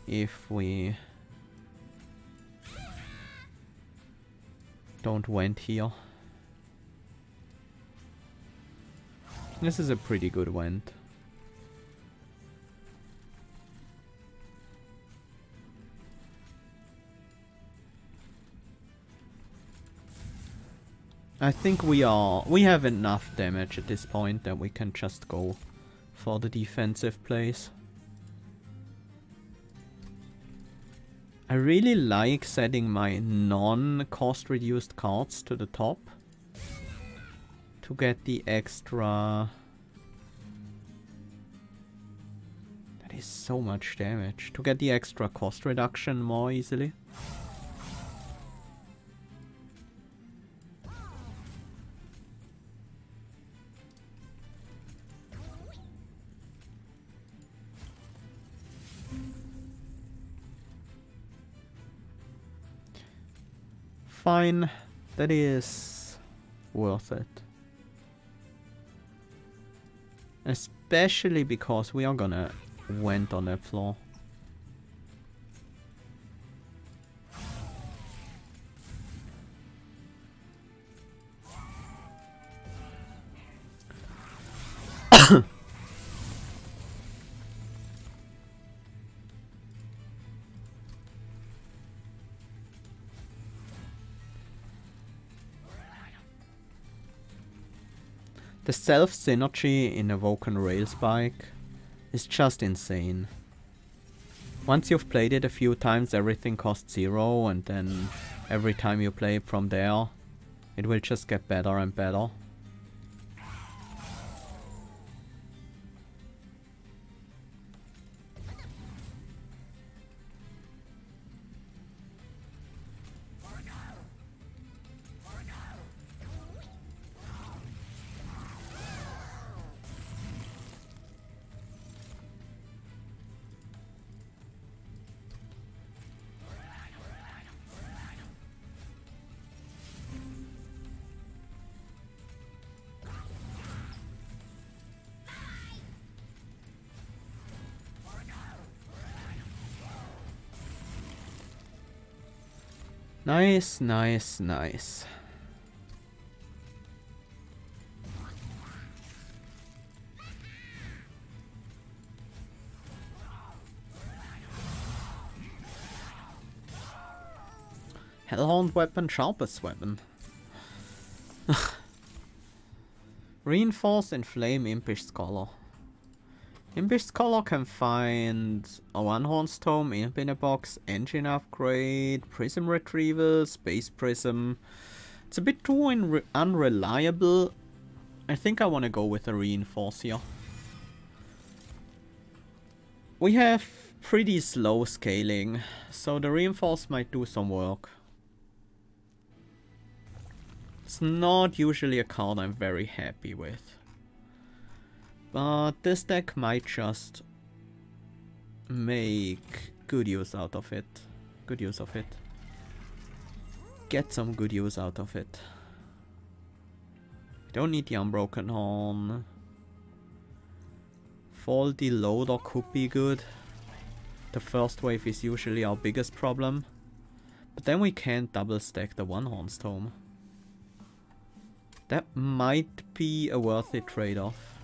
if we don't went here. This is a pretty good went. I think we have enough damage at this point that we can just go for the defensive plays. I really like setting my non-cost reduced cards to the top to get the extra. That is so much damage. To get the extra cost reduction more easily. Fine, that is worth it. Especially because we are gonna went on that floor. The self-synergy in Awoken Railspike is just insane. Once you've played it a few times, everything costs 0, and then every time you play from there, it will just get better and better. Nice, nice, nice. Hellhorned weapon, sharpest weapon. Reinforce, inflame, impish scholar. Impish scholar can find a one-horn's tome, imp in a box, engine upgrade, prism retrieval, space prism. It's a bit too unreliable. I think I want to go with a reinforce here. We have pretty slow scaling, so the reinforce might do some work. It's not usually a card I'm very happy with. But this deck might just make good use out of it. Good use of it. Get some good use out of it. Don't need the Unbroken Horn. Faulty Loader could be good. The first wave is usually our biggest problem. But then we can't double stack the One Horn's Tome. That might be a worthy trade-off.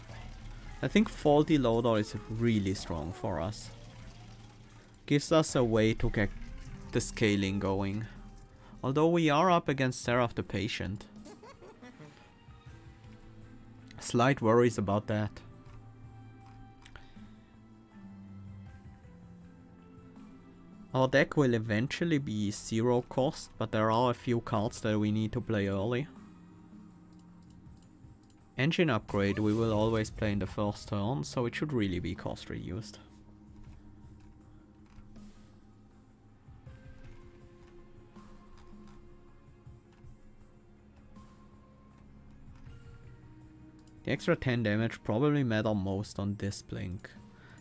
I think Faulty Loader is really strong for us. Gives us a way to get the scaling going. Although we are up against Seraph the Patient. Slight worries about that. Our deck will eventually be 0 cost, but there are a few cards that we need to play early. Engine upgrade we will always play in the first turn, so it should really be cost reduced. The extra 10 damage probably matter most on this blink.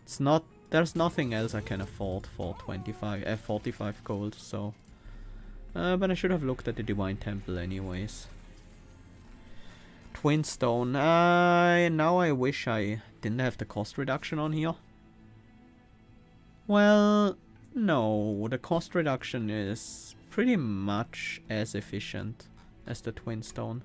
It's not, there's nothing else I can afford for 45 gold, so... but I should have looked at the Divine Temple anyways. Twin Stone. Now I wish I didn't have the cost reduction on here. Well, no, the cost reduction is pretty much as efficient as the Twin Stone.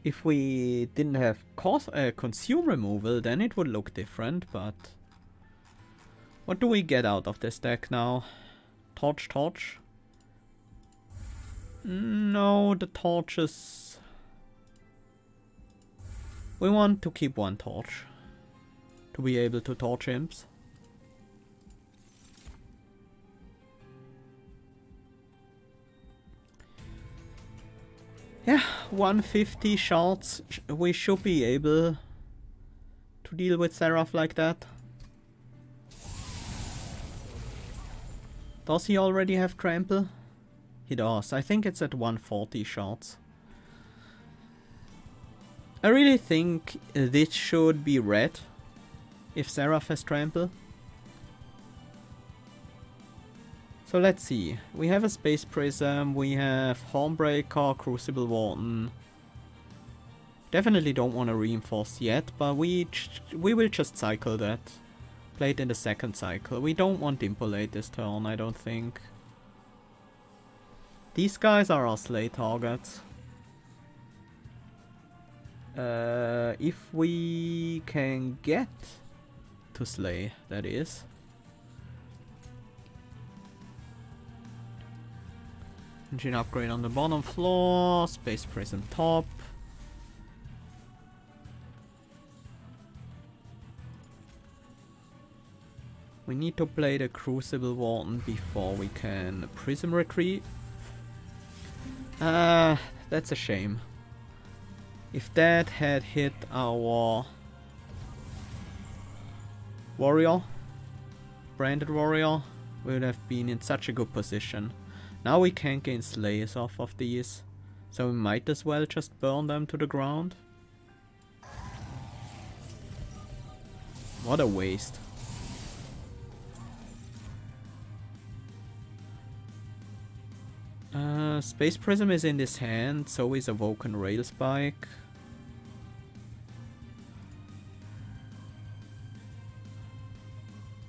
If we didn't have consume removal, then it would look different, but... What do we get out of this deck now? Torch? No, the torches... We want to keep one torch. To be able to torch imps. Yeah, 150 shards. We should be able to deal with Seraph like that. Does he already have trample? He does. I think it's at 140 shards. I really think this should be red. if Seraph has trample. So let's see. We have a Space Prism, we have Hornbreaker, Crucible Warden. Definitely don't want to reinforce yet, but we will just cycle that. Play it in the second cycle. We don't want Impolate this turn, I don't think. These guys are our slay targets. If we can get to slay, that is. Engine upgrade on the bottom floor, Space Prison top. We need to play the Crucible Warden before we can Prism Retreat. That's a shame. If that had hit our warrior, branded warrior, we would have been in such a good position. Now we can't gain slays off of these, so we might as well just burn them to the ground. What a waste. Space Prism is in this hand, so is a Vulcan Rail Spike.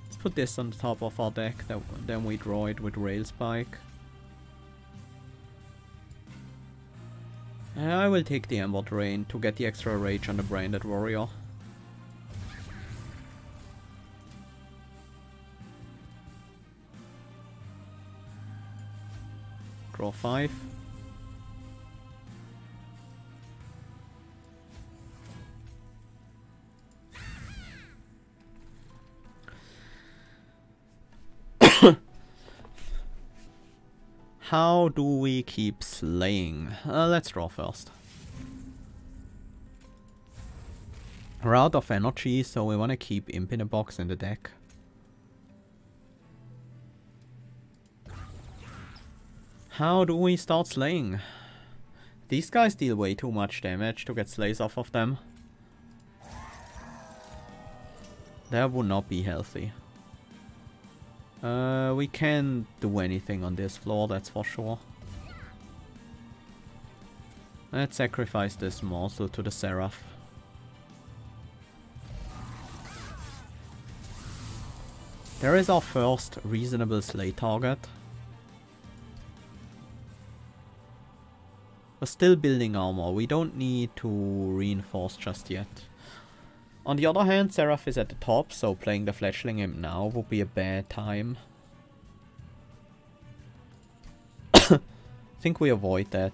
Let's put this on the top of our deck, then we draw it with Rail Spike. I will take the Ember Drain to get the extra rage on the Branded Warrior. Draw 5. How do we keep slaying? Let's draw first. We're out of energy, so we want to keep Imp in a Box in the deck. How do we start slaying? These guys deal way too much damage to get slays off of them. That would not be healthy. We can't do anything on this floor, that's for sure. Let's sacrifice this morsel to the Seraph. There is our first reasonable slay target. We're still building armor, we don't need to reinforce just yet. On the other hand, Seraph is at the top, so playing the Fledgling Imp now would be a bad time. I think we avoid that.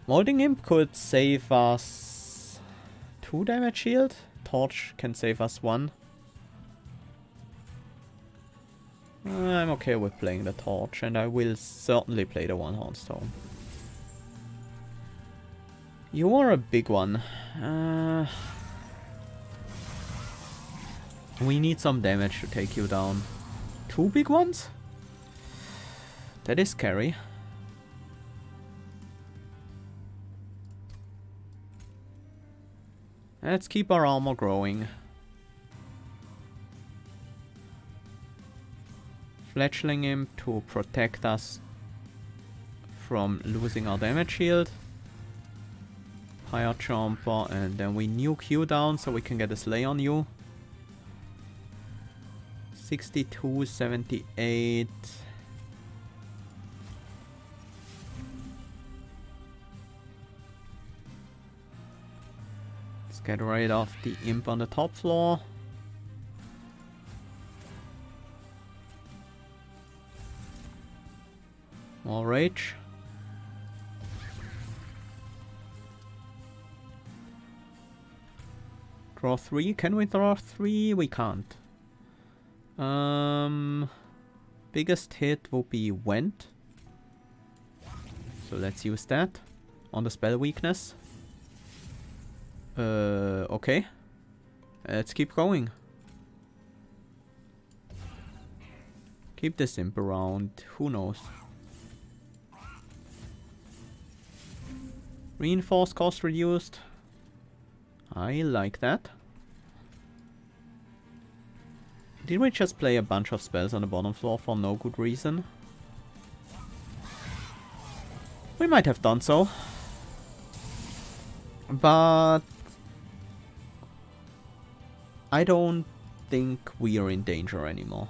Molding Imp could save us 2 damage shield. Torch can save us 1. I'm okay with playing the Torch, and I will certainly play the One-Horn Stone. You are a big one. We need some damage to take you down. 2 big ones? That is scary. Let's keep our armor growing. Fledgling Imp to protect us from losing our damage shield. Higher Jumper, and then we nuke you down so we can get a slay on you. 62, 78. Let's get rid of the Imp on the top floor. More rage. Draw 3. Can we draw 3? We can't. Biggest hit will be Went. So let's use that on the spell weakness. Okay. Let's keep going. Keep this Imp around. Who knows? Reinforce cost reduced. I like that. Did we just play a bunch of spells on the bottom floor for no good reason? We might have done so. But I don't think we are in danger anymore.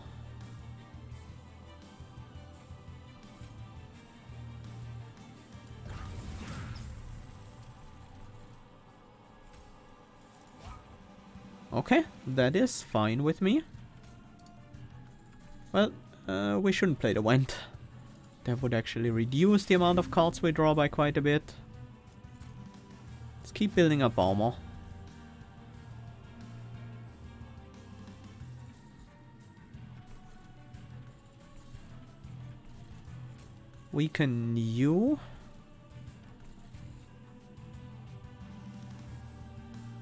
Okay, that is fine with me. Well, we shouldn't play the Wend. That would actually reduce the amount of cards we draw by quite a bit. Let's keep building up armor. Weaken you.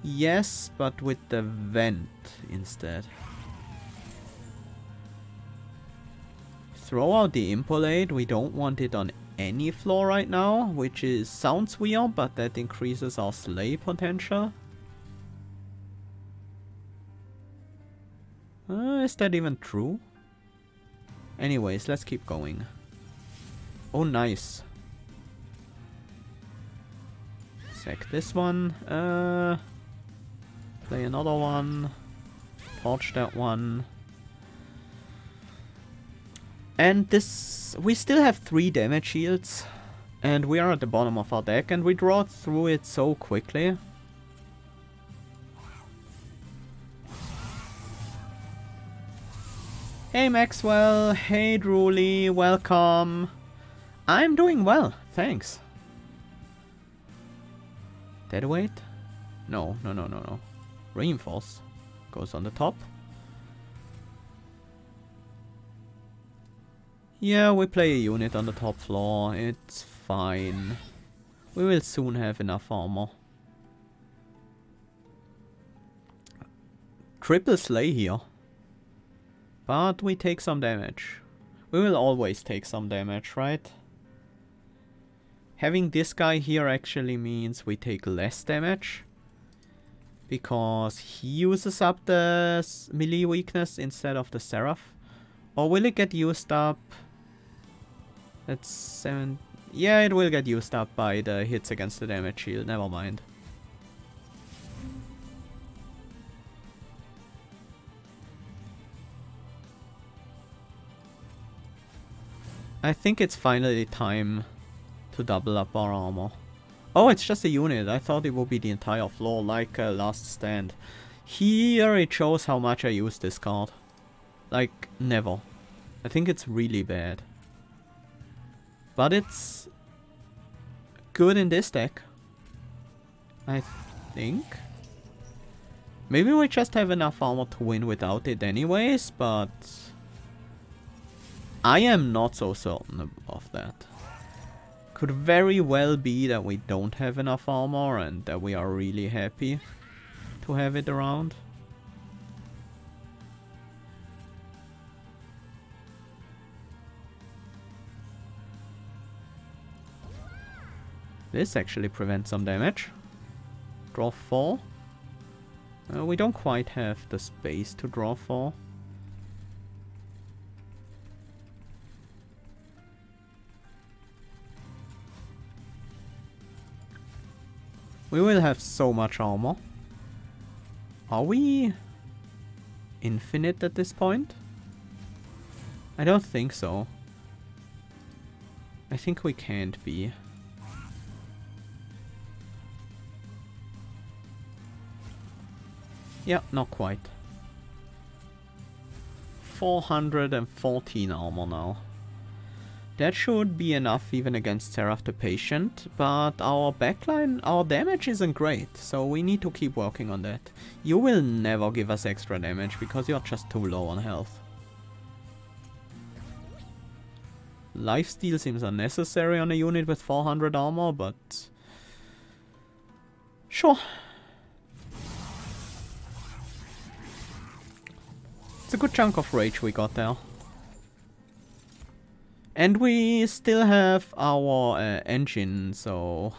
Yes, but with the vent instead. Throw out the Impolate. We don't want it on any floor right now, which is sounds weird, but that increases our slay potential. Is that even true? Anyways, let's keep going. Oh, nice. Sack this one. Play another one. Torch that one. And this... we still have 3 damage shields. And we are at the bottom of our deck. And we draw through it so quickly. Hey Maxwell. Hey Drooly. Welcome. I'm doing well. Thanks. Deadweight? No. Reinforce goes on the top. Yeah, we play a unit on the top floor. It's fine. We will soon have enough armor. Triple slay here. But we take some damage. We will always take some damage, right? Having this guy here actually means we take less damage. Because he uses up the melee weakness instead of the Seraph. Or will it get used up? That's 7... yeah, it will get used up by the hits against the damage shield. Never mind. I think it's finally time to double up our armor. Oh, it's just a unit. I thought it would be the entire floor, like Last Stand. Here it shows how much I use this card. Like, never. I think it's really bad. But it's good in this deck. I think. Maybe we just have enough armor to win without it anyways, but I am not so certain of that. Could very well be that we don't have enough armor and that we are really happy to have it around. This actually prevents some damage. Draw 4. We don't quite have the space to draw 4. We will have so much armor. Are we infinite at this point? I don't think so. I think we can't be. Yeah, not quite. 414 armor now. That should be enough even against Seraph the Patient, but our backline, our damage isn't great, so we need to keep working on that. You will never give us extra damage because you're just too low on health. Lifesteal seems unnecessary on a unit with 400 armor, but sure. It's a good chunk of rage we got there. And we still have our engine, so...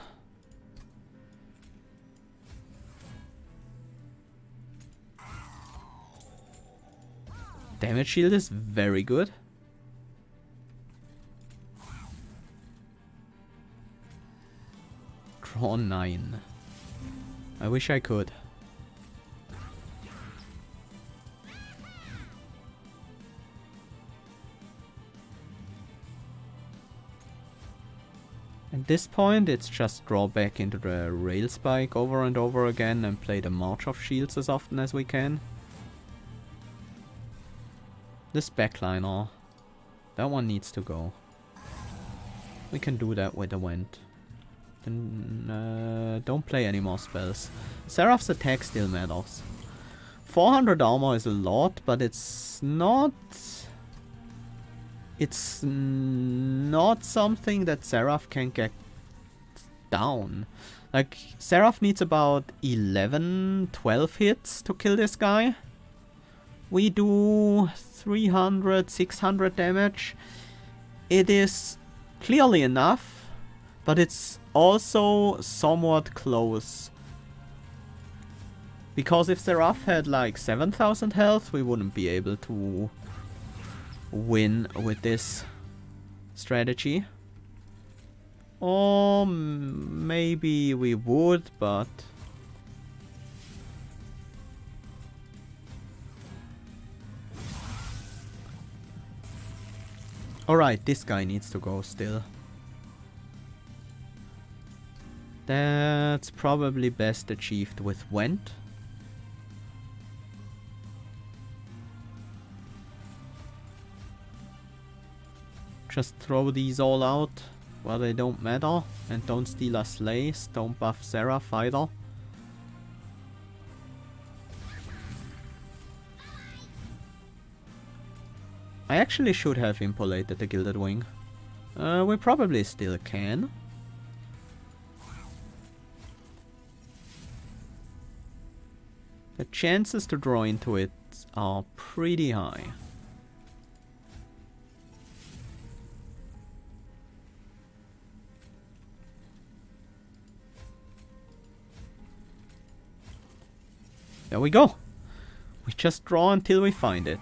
Damage shield is very good. Draw 9. I wish I could. At this point, it's just draw back into the rail spike over and over again and play the March of Shields as often as we can. This backliner, that one needs to go. We can do that with the Vent. Then don't play any more spells. Seraph's attack still matters. 400 armor is a lot, but it's not... It's not something that Seraph can get down. Like, Seraph needs about 11, 12 hits to kill this guy. We do 300, 600 damage. It is clearly enough, but it's also somewhat close. Because if Seraph had like 7,000 health, we wouldn't be able to win with this strategy. Or maybe we would, but... Alright, this guy needs to go still. That's probably best achieved with Vent. Just throw these all out where they don't matter. And don't steal our slays. Don't buff Seraph either. I actually should have impolated the Gilded Wing. We probably still can. The chances to draw into it are pretty high. There we go. We just draw until we find it.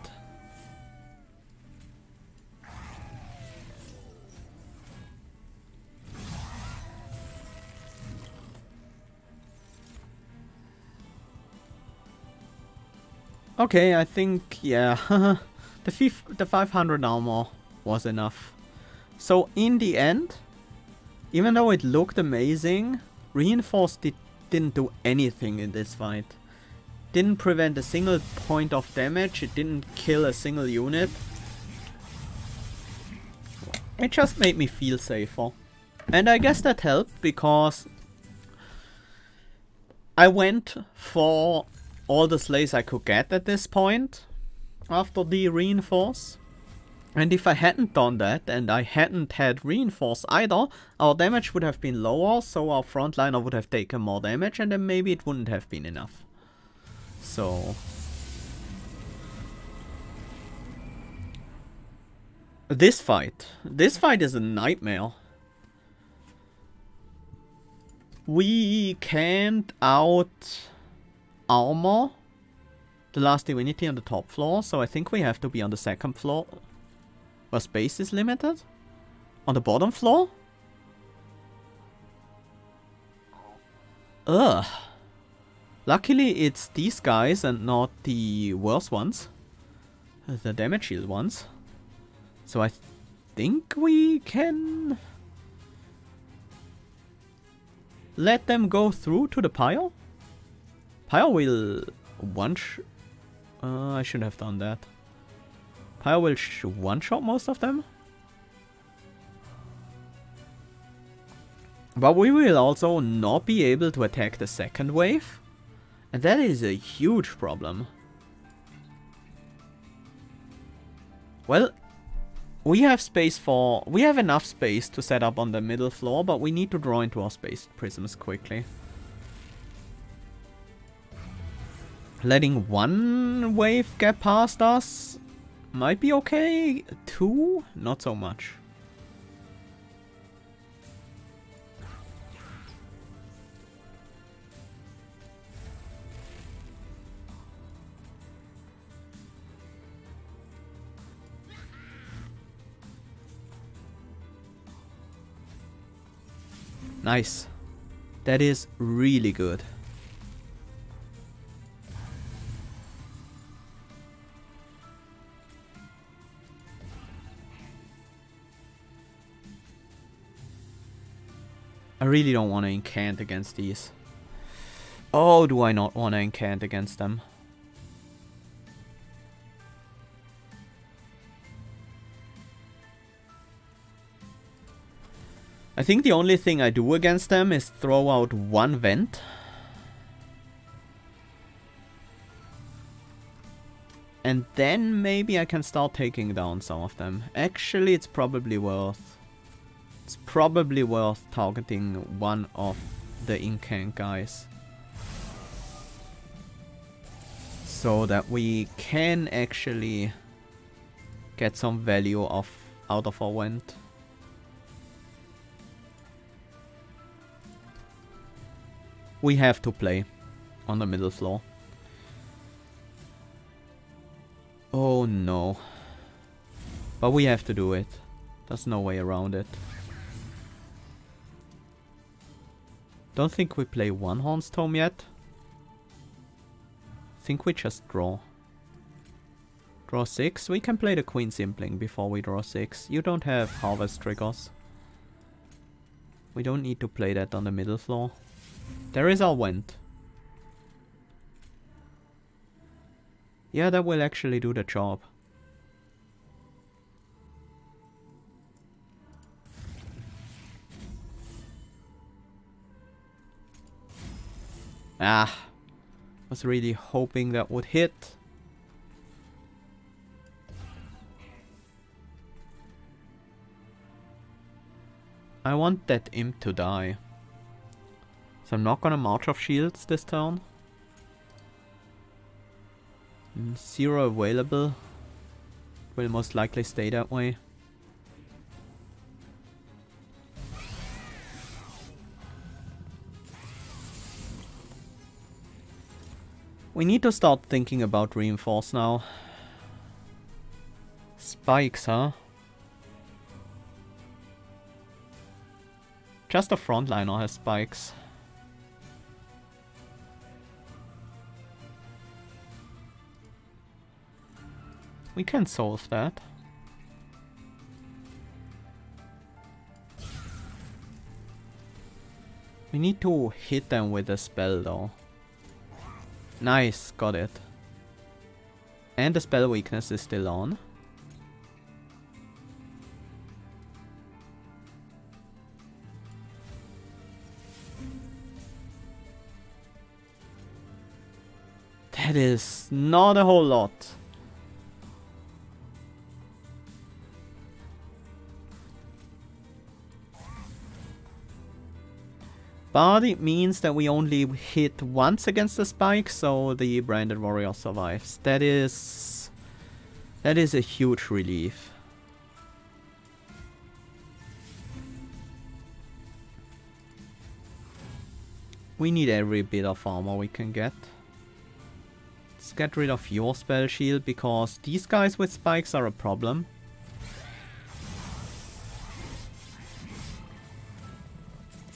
Okay, I think, yeah, the 500 armor was enough. So in the end, even though it looked amazing, Reinforced didn't do anything in this fight. Didn't prevent a single point of damage, it didn't kill a single unit. It just made me feel safer. And I guess that helped because I went for all the slays I could get at this point after the Reinforce. And if I hadn't done that and I hadn't had Reinforce either, our damage would have been lower, so our frontliner would have taken more damage and then maybe it wouldn't have been enough. So this fight is a nightmare. We can't out armor the Last Divinity on the top floor, so I think we have to be on the second floor where space is limited. On the bottom floor? Ugh. Luckily it's these guys and not the worse ones. The damage shield ones. So I think we can let them go through to the pyre. Pyre will I should have done that. Pyre will one-shot most of them. But we will also not be able to attack the second wave. And that is a huge problem. Well, we have enough space to set up on the middle floor, but we need to draw into our space prisms quickly. Letting one wave get past us might be okay. 2, not so much. Nice. That is really good. I really don't want to incant against these. Oh, do I not want to incant against them? I think the only thing I do against them is throw out one vent. And then maybe I can start taking down some of them. Actually, it's probably worth targeting one of the incant guys. So that we can actually get some value out of our vent. We have to play on the middle floor. Oh no. But we have to do it. There's no way around it. Don't think we play one Horn's Tome yet. Think we just draw. Draw 6. We can play the Queen Simpling before we draw 6. You don't have Harvest triggers. We don't need to play that on the middle floor. There is our vent. Yeah, that will actually do the job. Ah, was really hoping that would hit. I want that imp to die. So I'm not gonna March of Shields this turn. 0 available. Will most likely stay that way. We need to start thinking about reinforce now. Spikes, huh? Just a frontliner has spikes. We can solve that. We need to hit them with a spell though. Nice, got it. And the spell weakness is still on. That is not a whole lot. But it means that we only hit once against the spike, so the Branded Warrior survives. That is a huge relief. We need every bit of armor we can get. Let's get rid of your spell shield, because these guys with spikes are a problem.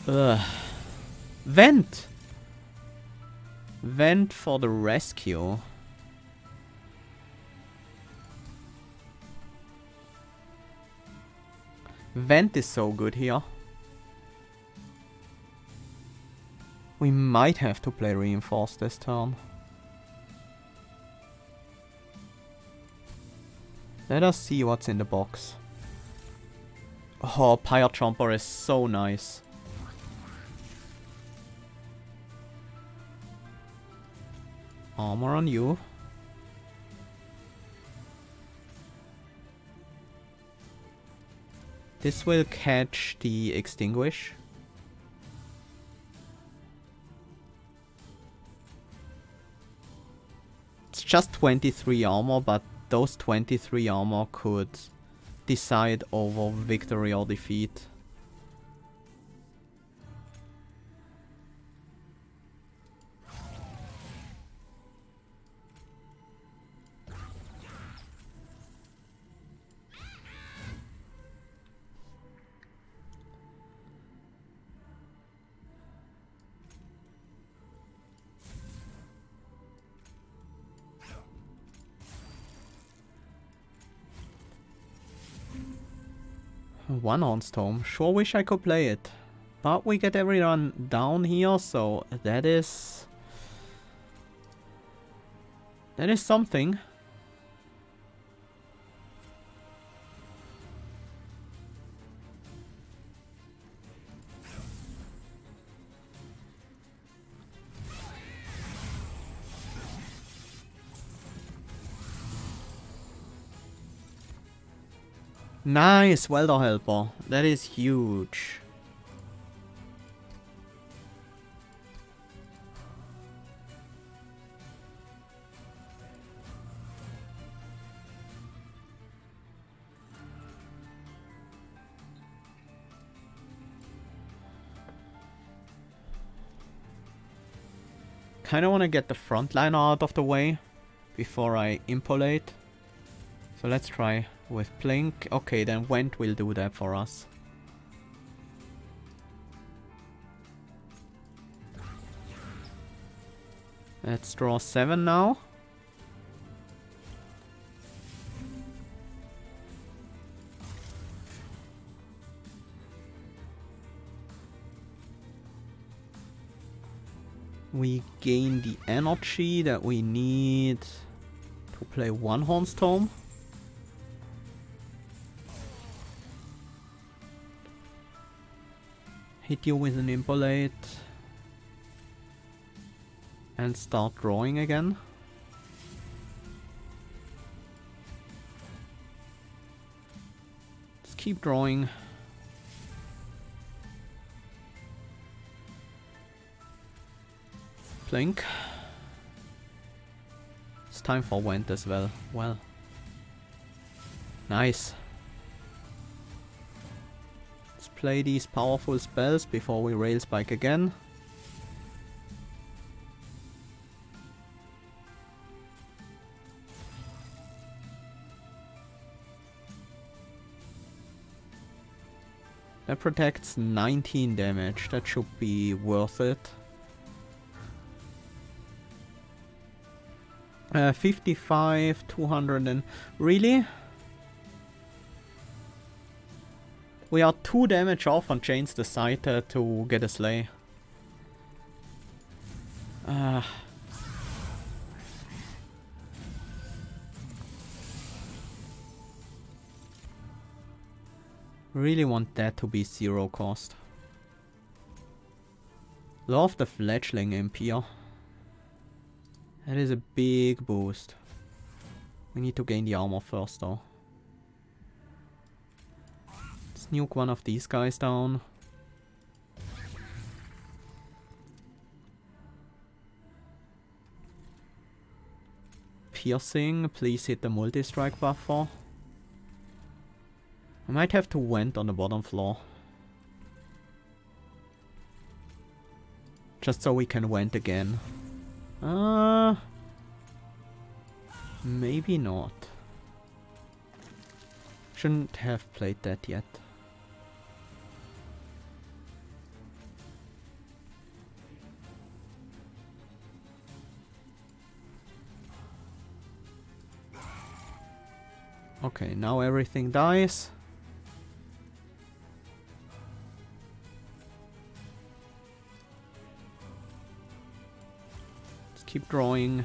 Ugh. Vent! Vent for the rescue. Vent is so good here. We might have to play Reinforce this turn. Let us see what's in the box. Oh, Pyre Chomper is so nice. Armor on you. This will catch the Extinguish. It's just 23 armor, but those 23 armor could decide over victory or defeat. One on Storm. Sure wish I could play it. But we get everyone down here, so that is something. Nice, Welder Helper. That is huge. Kinda wanna get the frontliner out of the way before I impolate. So let's try with Blink. Okay, then Went will do that for us. Let's draw 7 now. We gain the energy that we need to play one Hornstorm. Hit you with an Impolate. And start drawing again. Just keep drawing. Blink. It's time for Went as well. Well. Nice. Let's play these powerful spells before we Rail Spike again. That protects 19 damage. That should be worth it. 55, 200 and... Really? We are 2 damage off on Chains the Scyther to get a Slay. Really want that to be 0 cost. Love the Fledgling Imp here. That is a big boost. We need to gain the armor first though. Let's nuke one of these guys down. Piercing, please hit the multi-strike buffer. I might have to Went on the bottom floor. Just so we can Went again. Maybe not. Shouldn't have played that yet. Okay, now everything dies. Keep drawing.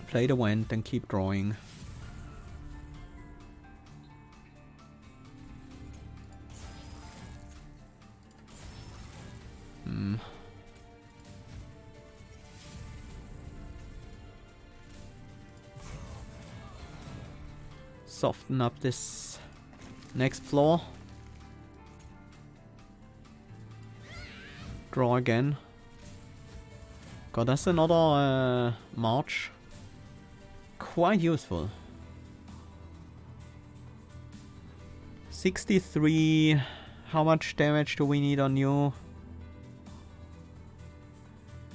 Play the Went and keep drawing. Soften up this next floor. Draw again. God, that's another march. Quite useful. 63. How much damage do we need on you?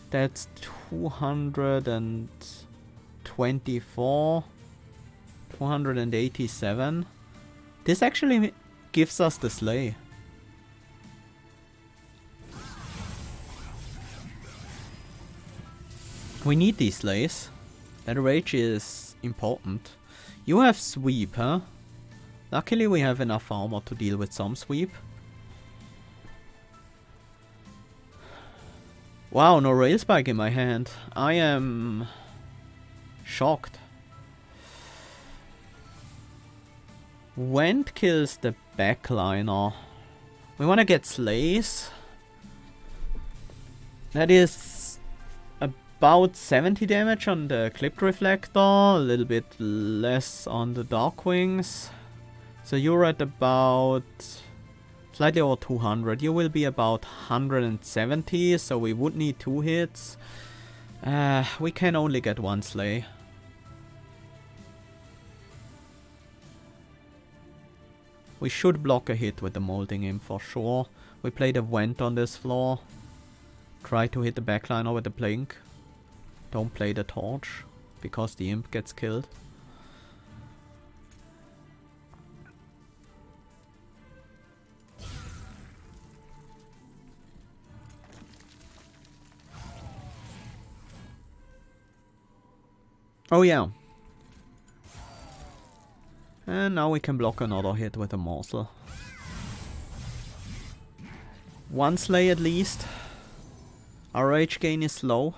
That's 224. 287. This actually gives us the Slay. We need these Slays. That rage is important. You have sweep, huh? Luckily we have enough armor to deal with some sweep. Wow, no rail spike in my hand. I am shocked. Wend kills the backliner. We wanna get slays. That is about 70 damage on the clipped reflector, a little bit less on the dark wings. So you're at about slightly over 200. You will be about 170, so we would need 2 hits. We can only get 1 slay. We should block a hit with the molding imp for sure. We play the vent on this floor. Try to hit the backliner with the blink. Don't play the torch, because the imp gets killed. Oh yeah. And now we can block another hit with a morsel. 1 slay at least. Our rage gain is low.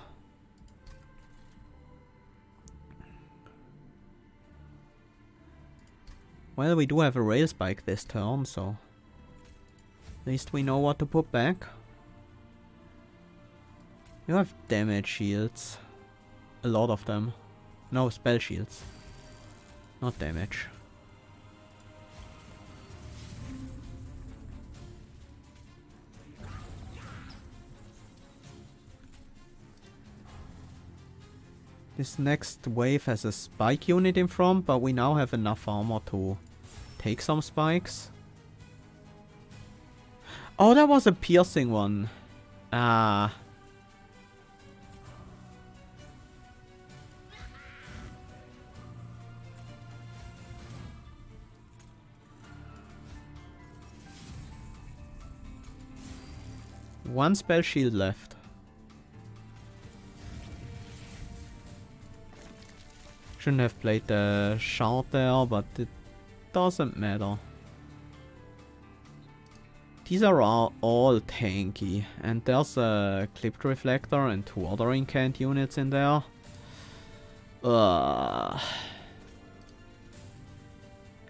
Well, we do have a rail spike this turn, so at least we know what to put back. You have damage shields. A lot of them. No, spell shields. Not damage. This next wave has a spike unit in front, but we now have enough armor to take some spikes. Oh, that was a piercing one. Ah. One spell shield left. Shouldn't have played the shard there, but it doesn't matter. These are all tanky, and there's a clipped reflector and 2 other incant units in there. How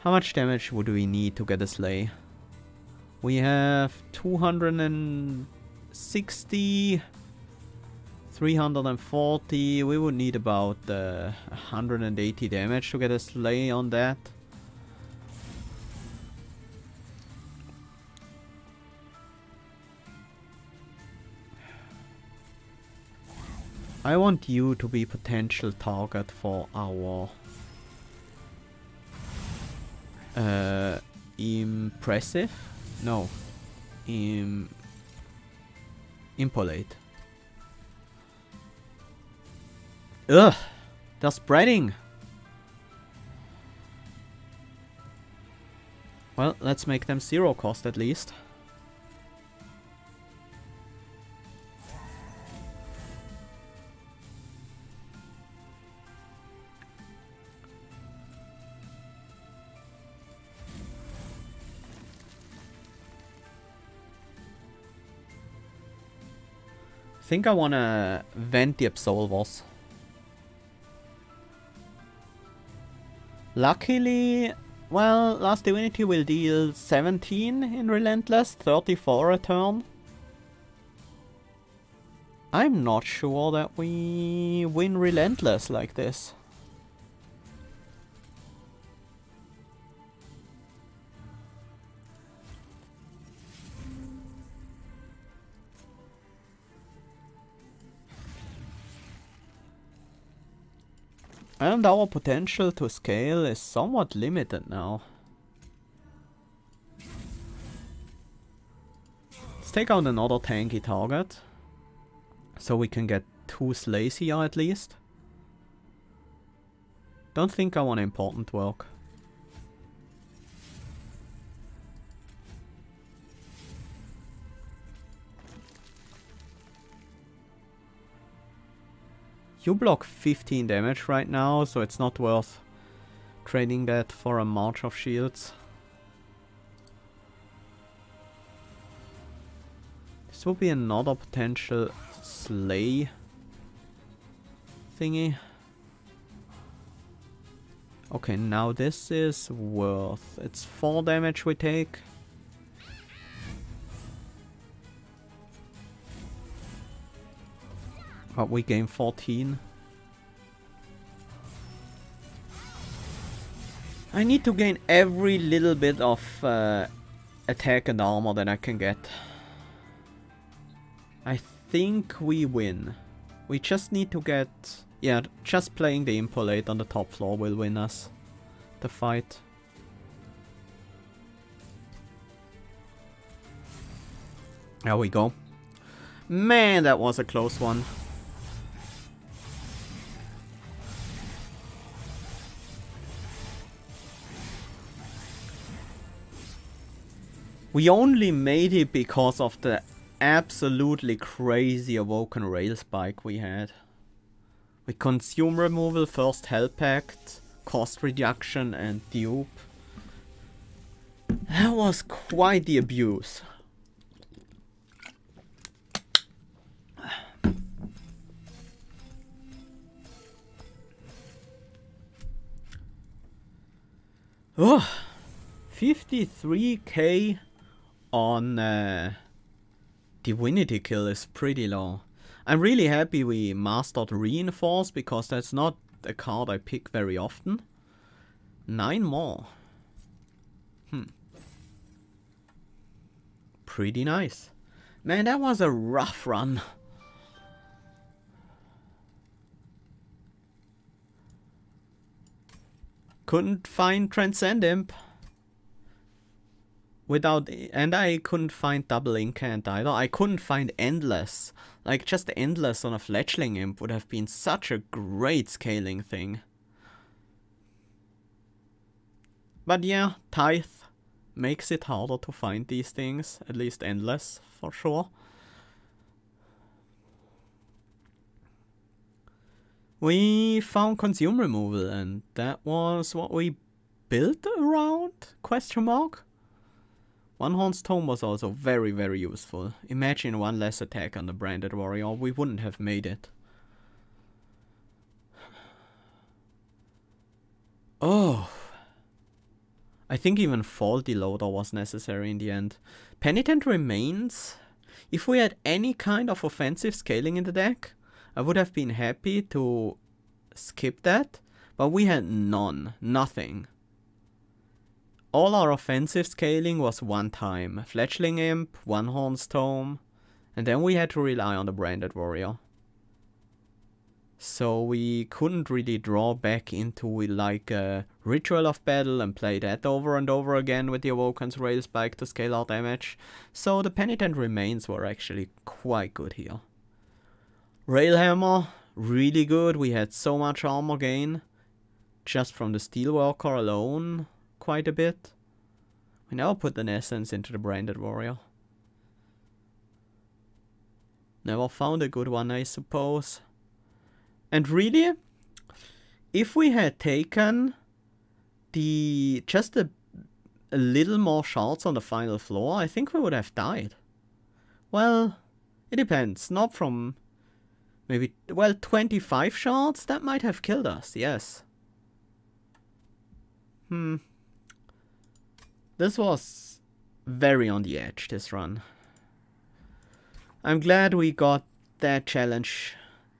much damage would we need to get a slay? We have 260, 340. We would need about 180 damage to get a slay on that. I want you to be potential target for our impressive? No. Impolate. Ugh! They're spreading! Well, let's make them 0 cost at least. I think I wanna vent the Absolvers. Luckily, well, Last Divinity will deal 17 in Relentless, 34 a turn. I'm not sure that we win Relentless like this. And our potential to scale is somewhat limited now. Let's take out another tanky target. So we can get 2 slays here at least. Don't think I want important work. You block 15 damage right now, so it's not worth trading that for a March of Shields. This will be another potential slay thingy. Okay, now this is worth. It's 4 damage we take. But we gain 14. I need to gain every little bit of attack and armor that I can get. I think we win. We just need to get... Yeah, just playing the Impolate on the top floor will win us the fight. There we go. Man, that was a close one. We only made it because of the absolutely crazy Awoken Rail Spike we had. With Consume Removal, first Hell Pact, Cost Reduction and Dupe. That was quite the abuse. Oh, 53k on Divinity kill is pretty low. I'm really happy we mastered Reinforce because that's not a card I pick very often. 9 more. Pretty nice. Man, that was a rough run. Couldn't find Transcend Imp. And I couldn't find Double Incant either. I couldn't find Endless. Like, just Endless on a Fledgling Imp would have been such a great scaling thing. But yeah, Tithe makes it harder to find these things. At least Endless, for sure. We found Consume Removal, and that was what we built around? Question mark? One Horn's Tome was also very, very useful. Imagine one less attack on the Branded Warrior, we wouldn't have made it. Oh. I think even Faulty Loader was necessary in the end. Penitent Remains. If we had any kind of offensive scaling in the deck, I would have been happy to skip that. But we had none. Nothing. All our offensive scaling was one time. Fledgling Imp, One Horn's Tome, and then we had to rely on the Branded Warrior. So we couldn't really draw back into like a Ritual of Battle and play that over and over again with the Awoken's Rail Spike to scale our damage. So the Penitent Remains were actually quite good here. Railhammer, really good. We had so much armor gain just from the Steelworker alone. Quite a bit. We now put an essence into the Branded Warrior. Never found a good one, I suppose. And really, if we had taken just a little more shards on the final floor, I think we would have died. Well, it depends. Not from maybe, well, 25 shards? That might have killed us, yes. This was very on the edge, this run. I'm glad we got that challenge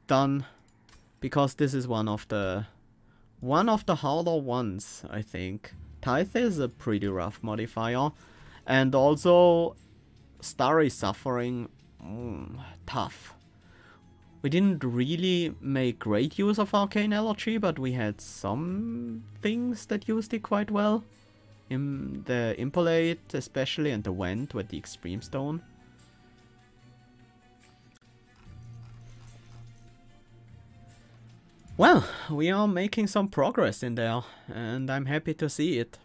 done, because this is one of the harder ones, I think. Tithe is a pretty rough modifier, and also Starry Suffering, tough. We didn't really make great use of Arcane Allergy, but we had some things that used it quite well. The Impolate especially, and the Wend with the Extreme Stone. Well, we are making some progress in there, and I'm happy to see it.